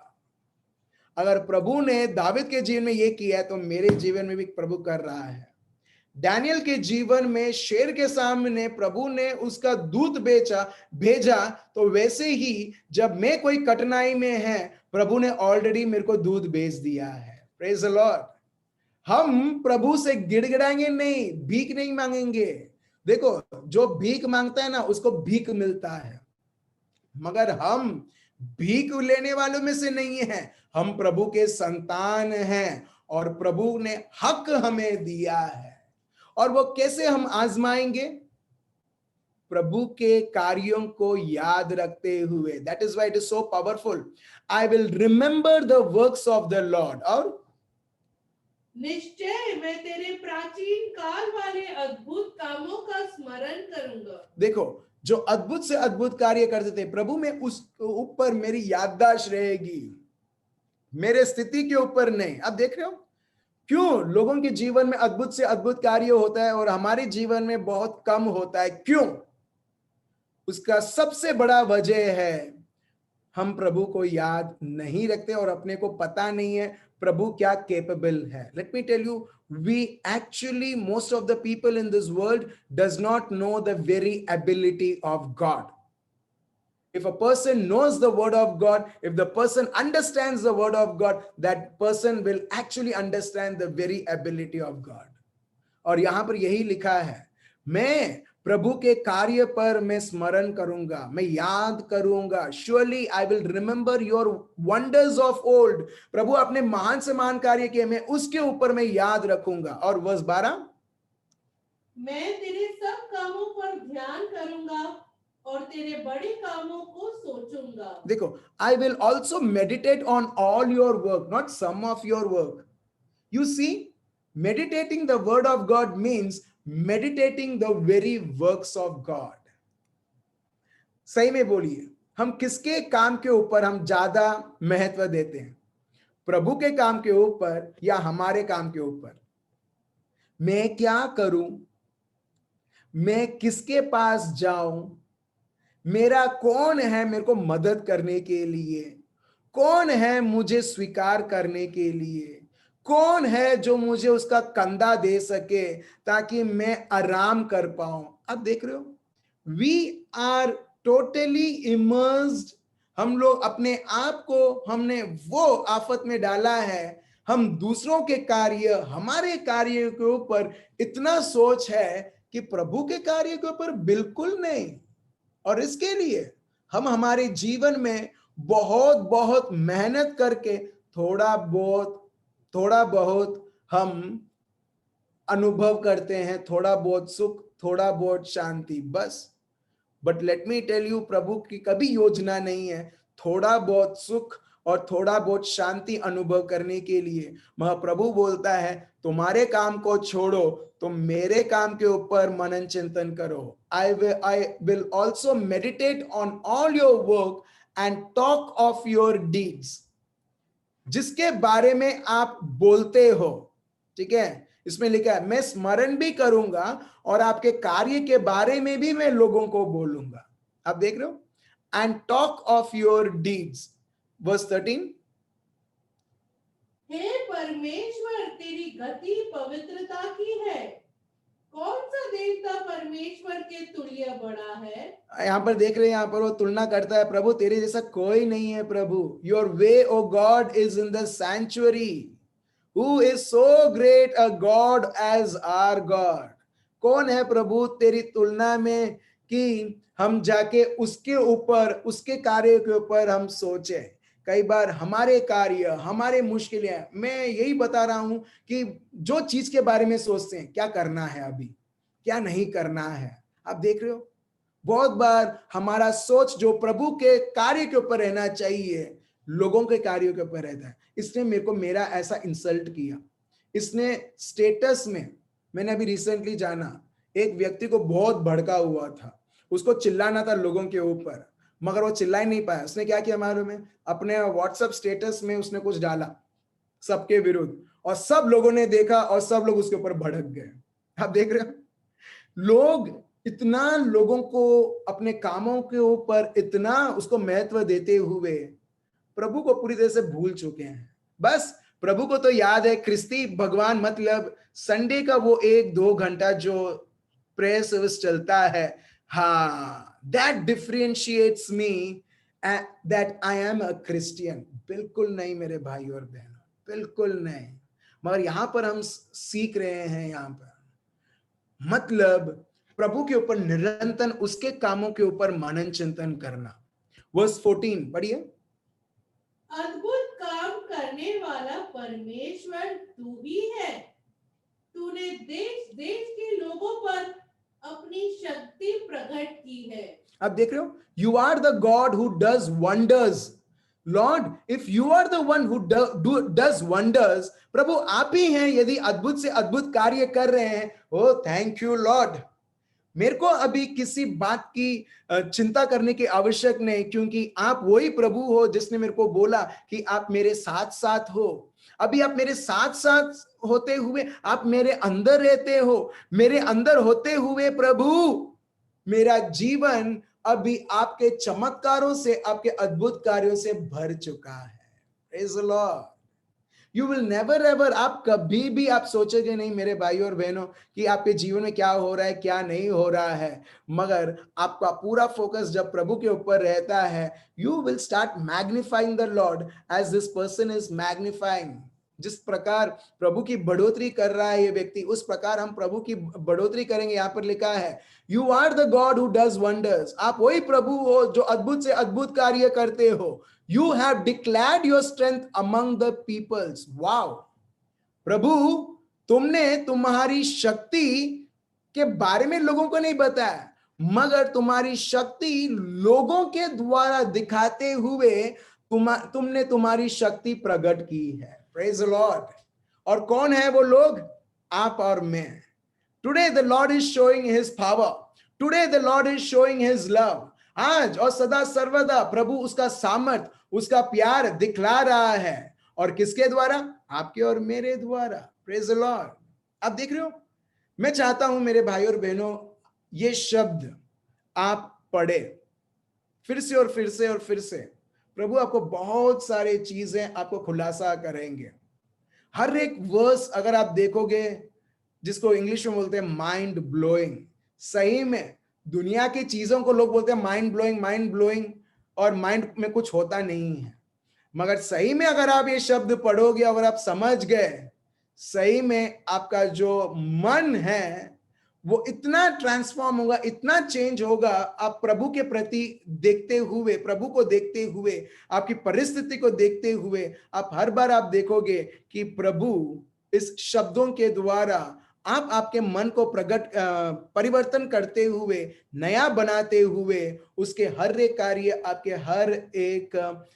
अगर प्रभु ने दाविद के जीवन में यह किया है, तो मेरे जीवन में भी प्रभु कर रहा है। डैनियल के जीवन में शेर के सामने प्रभु ने उसका दूत भेजा, तो वैसे ही जब मैं कोई कठिनाई में है, प्रभु ने ऑलरेडी मेरे को दूत भेज दिया है। Praise the Lord. हम प्रभु से गिड़गिड़ाएंगे नहीं, भीख नहीं मांगेंगे। देखो, जो भीख मांगता है ना, उसको भीख मिलता है, मगर हम भीख लेने वालों में से नहीं है। हम प्रभु के संतान हैं और प्रभु ने हक हमें दिया है। और वो कैसे हम आजमाएंगे? प्रभु के कार्यों को याद रखते हुए। That is why it is so powerful. I will remember the works of the Lord. और निश्चय मैं तेरे प्राचीन काल वाले अद्भुत कामों का स्मरण करूंगा। देखो, जो अद्भुत से अद्भुत कार्य करते थे प्रभु में, उस ऊपर मेरी याददाश्त रहेगी, मेरे स्थिति के ऊपर नहीं। अब देख रहे हो क्यों लोगों के जीवन में अद्भुत से अद्भुत कार्य होता है और हमारे जीवन में बहुत कम होता है? क्यों? उसका सबसे बड़ा वजह है हम प्रभु को याद नहीं रखते और अपने को पता नहीं है प्रभु क्या कैपेबल है। Let me tell you, we actually, most of the people in this world does not know the very ability of God. If a person knows the word of God, if the person understands the word of God, that person will actually understand the very ability of God. और यहां पर यही लिखा है, मैं प्रभु के कार्य पर मैं स्मरण करूंगा, मैं याद करूंगा। Surely I will remember your wonders of old. प्रभु अपने महान से महान कार्य किए, मैं उसके ऊपर मैं याद रखूंगा। और वर्स 12, मैं तेरे सब कामों पर ध्यान करूंगा और तेरे बड़े कामों को सोचूंगा। देखो, I will also meditate on all your work, not some of your work. You see, meditating the word of God means meditating the very works of God. सही में बोलिए, हम किसके काम के ऊपर हम ज्यादा महत्व देते हैं? प्रभु के काम के ऊपर या हमारे काम के ऊपर? मैं क्या करूं, मैं किसके पास जाऊं, मेरा कौन है मेरे को मदद करने के लिए, कौन है मुझे स्वीकार करने के लिए, कौन है जो मुझे उसका कंधा दे सके ताकि मैं आराम कर पाऊं। अब देख रहे हो, वी आर टोटली इमर्स्ड। हम लोग अपने आप को हमने वो आफत में डाला है, हम दूसरों के कार्य, हमारे कार्य के ऊपर इतना सोच है कि प्रभु के कार्य के ऊपर बिल्कुल नहीं। और इसके लिए हम हमारे जीवन में बहुत बहुत मेहनत करके थोड़ा बहुत हम अनुभव करते हैं, थोड़ा बहुत सुख, थोड़ा बहुत शांति, बस। But let me tell you, प्रभु की कभी योजना नहीं है थोड़ा बहुत सुख और थोड़ा बहुत शांति अनुभव करने के लिए। महाप्रभु बोलता है, तुम्हारे काम को छोड़ो, तुम मेरे काम के ऊपर मनन चिंतन करो। I will also meditate on all your work and talk of your deeds. जिसके बारे में आप बोलते हो, ठीक है, इसमें लिखा है मैं स्मरण भी करूंगा और आपके कार्य के बारे में भी मैं लोगों को बोलूंगा। आप देख रहे हो, and talk of your deeds. Verse 13, हे परमेश्वर, तेरी गति पवित्रता की है। कौन सा देवता परमेश्वर के तुल्य बड़ा है? यहाँ पर देख रहे हैं, यहाँ पर वो तुलना करता है, प्रभु तेरे जैसा कोई नहीं है प्रभु। Your way O God is in the sanctuary, who is so great a God as our God. कौन है प्रभु तेरी तुलना में कि हम जाके उसके ऊपर, उसके कार्य के ऊपर हम सोचे। कई बार हमारे कार्य, हमारे मुश्किलें, मैं यही बता रहा हूं कि जो चीज के बारे में सोचते हैं, क्या करना है अभी, क्या नहीं करना है। आप देख रहे हो, बहुत बार हमारा सोच जो प्रभु के कार्य के ऊपर रहना चाहिए, लोगों के कार्यों के ऊपर रहता है। इसने मेरे को मेरा ऐसा इंसल्ट किया, इसने स्टेटस में, मैंने अभी रिसेंटली जाना, एक व्यक्ति को बहुत भड़का हुआ था, उसको चिल्लाना था लोगों के ऊपर, मगर वो चिल्ला ही नहीं पाया। उसने क्या किया मालूम है, अपने व्हाट्सएप स्टेटस में उसने कुछ डाला सबके विरुद्ध, और सब लोगों ने देखा और सब लोग उसके ऊपर भड़क गए। आप देख रहे हो, लोग इतना लोगों को अपने कामों के ऊपर इतना उसको महत्व देते हुए प्रभु को पूरी तरह से भूल चुके हैं। बस प्रभु को तो याद है ख्रिस्ती भगवान, मतलब संडे का वो 1-2 घंटा जो प्रेयर सर्विस चलता है, हाँ, that differentiates me that I am a Christian. बिल्कुल नहीं मेरे भाई और बहनों, बिल्कुल नहीं। मगर यहां पर हम सीख रहे हैं, यहां पर मतलब प्रभु के ऊपर निरंतर उसके कामों के ऊपर मनन चिंतन करना। वर्स 14 पढ़िए। अद्भुत काम करने वाला परमेश्वर तू ही है। तूने देश देश के लोगों पर अपनी शक्ति प्रकट की है। आप देख रहे हो, you are the God who does wonders. Lord, if you are the one who does wonders, प्रभु आप ही हैं यदि अद्भुत से अद्भुत कार्य कर रहे हैं। ओ थैंक यू लॉर्ड, मेरे को अभी किसी बात की चिंता करने की आवश्यक नहीं, क्योंकि आप वही प्रभु हो जिसने मेरे को बोला कि आप मेरे साथ साथ हो। अभी आप मेरे साथ साथ होते हुए आप मेरे अंदर रहते हो, मेरे अंदर होते हुए प्रभु मेरा जीवन अभी आपके चमत्कारों से, आपके अद्भुत कार्यों से भर चुका है। Praise the Lord. You will never ever, आप कभी भी आप सोचोगे नहीं मेरे भाई और बहनों कि आपके जीवन में क्या हो रहा है, क्या नहीं हो रहा है, मगर आपका पूरा फोकस जब प्रभु के ऊपर रहता है, you will start magnifying the lord as this person is magnifying. जिस प्रकार प्रभु की बढ़ोतरी कर रहा है ये व्यक्ति, उस प्रकार हम प्रभु की बढ़ोतरी करेंगे। यहां पर लिखा है, you are the God who does wonders. आप वही प्रभु हो जो अद्भुत से अद्भुत कार्य करते हो। You have declared your strength among the peoples. Wow! प्रभु, तुमने तुम्हारी शक्ति के बारे में लोगों को नहीं बताया, मगर तुम्हारी शक्ति लोगों के द्वारा दिखाते हुए तुमने तुम्हारी शक्ति प्रकट की है। Praise the Lord. और कौन है वो लोग? आप और मैं। Today the Lord is showing his power. Today the Lord is showing his love. आज और सदा सर्वदा प्रभु उसका सामर्थ, उसका प्यार दिखला रहा है। और किसके द्वारा? आपके और मेरे द्वारा। Praise the Lord. आप देख रहे हो, मैं चाहता हूं मेरे भाई और बहनों, ये शब्द आप पढ़े फिर से और फिर से और फिर से। प्रभु आपको बहुत सारे चीजें आपको खुलासा करेंगे। हर एक वर्स अगर आप देखोगे, जिसको इंग्लिश में बोलते हैं माइंड ब्लोइंग, सही में दुनिया की चीजों को लोग बोलते हैं माइंड ब्लोइंग, और माइंड में कुछ होता नहीं है। मगर सही में अगर आप ये शब्द पढ़ोगे, अगर आप समझ गए, सही में आपका जो मन है वो इतना ट्रांसफॉर्म होगा, इतना चेंज होगा। आप प्रभु के प्रति देखते हुए, प्रभु को देखते हुए, आपकी परिस्थिति को देखते हुए, आप हर बार आप देखोगे कि प्रभु इस शब्दों के द्वारा आप आपके मन को परिवर्तन करते हुए, नया बनाते हुए, उसके हर एक कार्य, आपके हर एक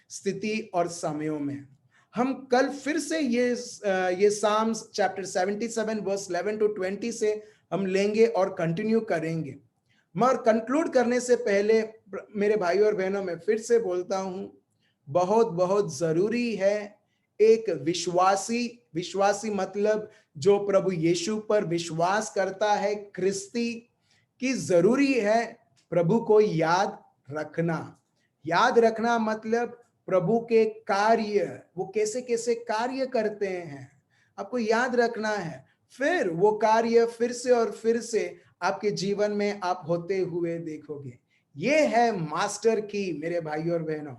स्थिति और समयों में। हम कल फिर से ये साम्स चैप्टर 77 वर्स 11 to 20 से हम लेंगे और कंटिन्यू करेंगे। मगर कंक्लूड करने से पहले मेरे भाई और बहनों, मैं फिर से बोलता हूं, बहुत बहुत जरूरी है एक विश्वासी मतलब जो प्रभु यीशु पर विश्वास करता है, ख्रिस्ती की जरूरी है प्रभु को याद रखना। याद रखना मतलब प्रभु के कार्य वो कैसे कैसे कार्य करते हैं, आपको याद रखना है। फिर वो कार्य फिर से और फिर से आपके जीवन में आप होते हुए देखोगे। ये है मास्टर की मेरे भाइयों और बहनों।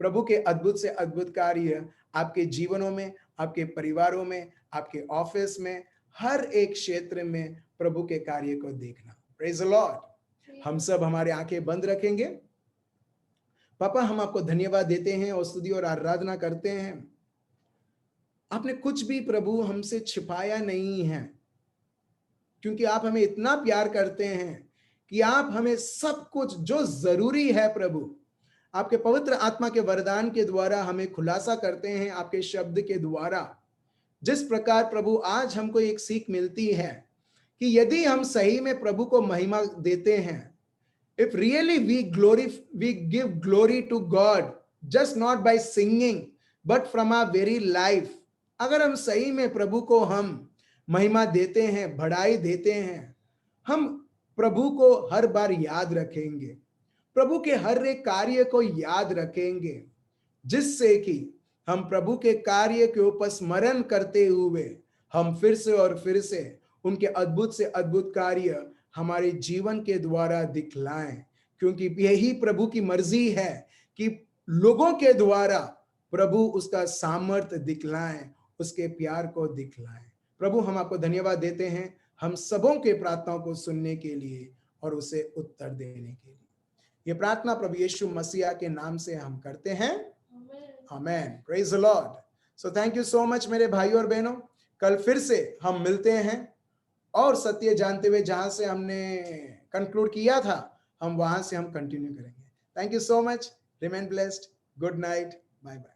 प्रभु के अद्भुत से अद्भुत कार्य आपके जीवनों में, आपके परिवारों में, आपके ऑफिस में, हर एक क्षेत्र में प्रभु के कार्य को देखना। Praise the Lord. हम सब हमारे आंखें बंद रखेंगे। पापा, हम आपको धन्यवाद देते हैं और स्तुति और आराधना करते हैं। आपने कुछ भी प्रभु हमसे छिपाया नहीं है, क्योंकि आप हमें इतना प्यार करते हैं कि आप हमें सब कुछ जो जरूरी है प्रभु आपके पवित्र आत्मा के वरदान के द्वारा हमें खुलासा करते हैं, आपके शब्द के द्वारा। जिस प्रकार प्रभु आज हमको एक सीख मिलती है कि यदि हम सही में प्रभु को महिमा देते हैं, if really we give glory to God just not by singing but from our very life, अगर हम सही में प्रभु को हम महिमा देते हैं, बढ़ाई देते हैं, हम प्रभु को हर बार याद रखेंगे, प्रभु के हर एक कार्य को याद रखेंगे, जिससे कि हम प्रभु के कार्य के ऊपर स्मरण करते हुए हम फिर से और फिर से उनके अद्भुत से अद्भुत कार्य हमारे जीवन के द्वारा दिखलाएं। क्योंकि यही प्रभु की मर्जी है कि लोगों के द्वारा प्रभु उसका सामर्थ्य दिखलाएं, उसके प्यार को दिखलाएं। प्रभु, हम आपको धन्यवाद देते हैं हम सबों के प्रार्थनाओं को सुनने के लिए और उसे उत्तर देने के लिए। ये प्रार्थना प्रभु यीशु मसीह के नाम से हम करते हैं, आमेन। Praise the Lord. So thank you so much मेरे भाइयों और बहनों। कल फिर से हम मिलते हैं और सत्य जानते हुए जहां से हमने कंक्लूड किया था, हम वहां से हम कंटिन्यू करेंगे। Thank you so much. Remain blessed. Good night. Bye bye.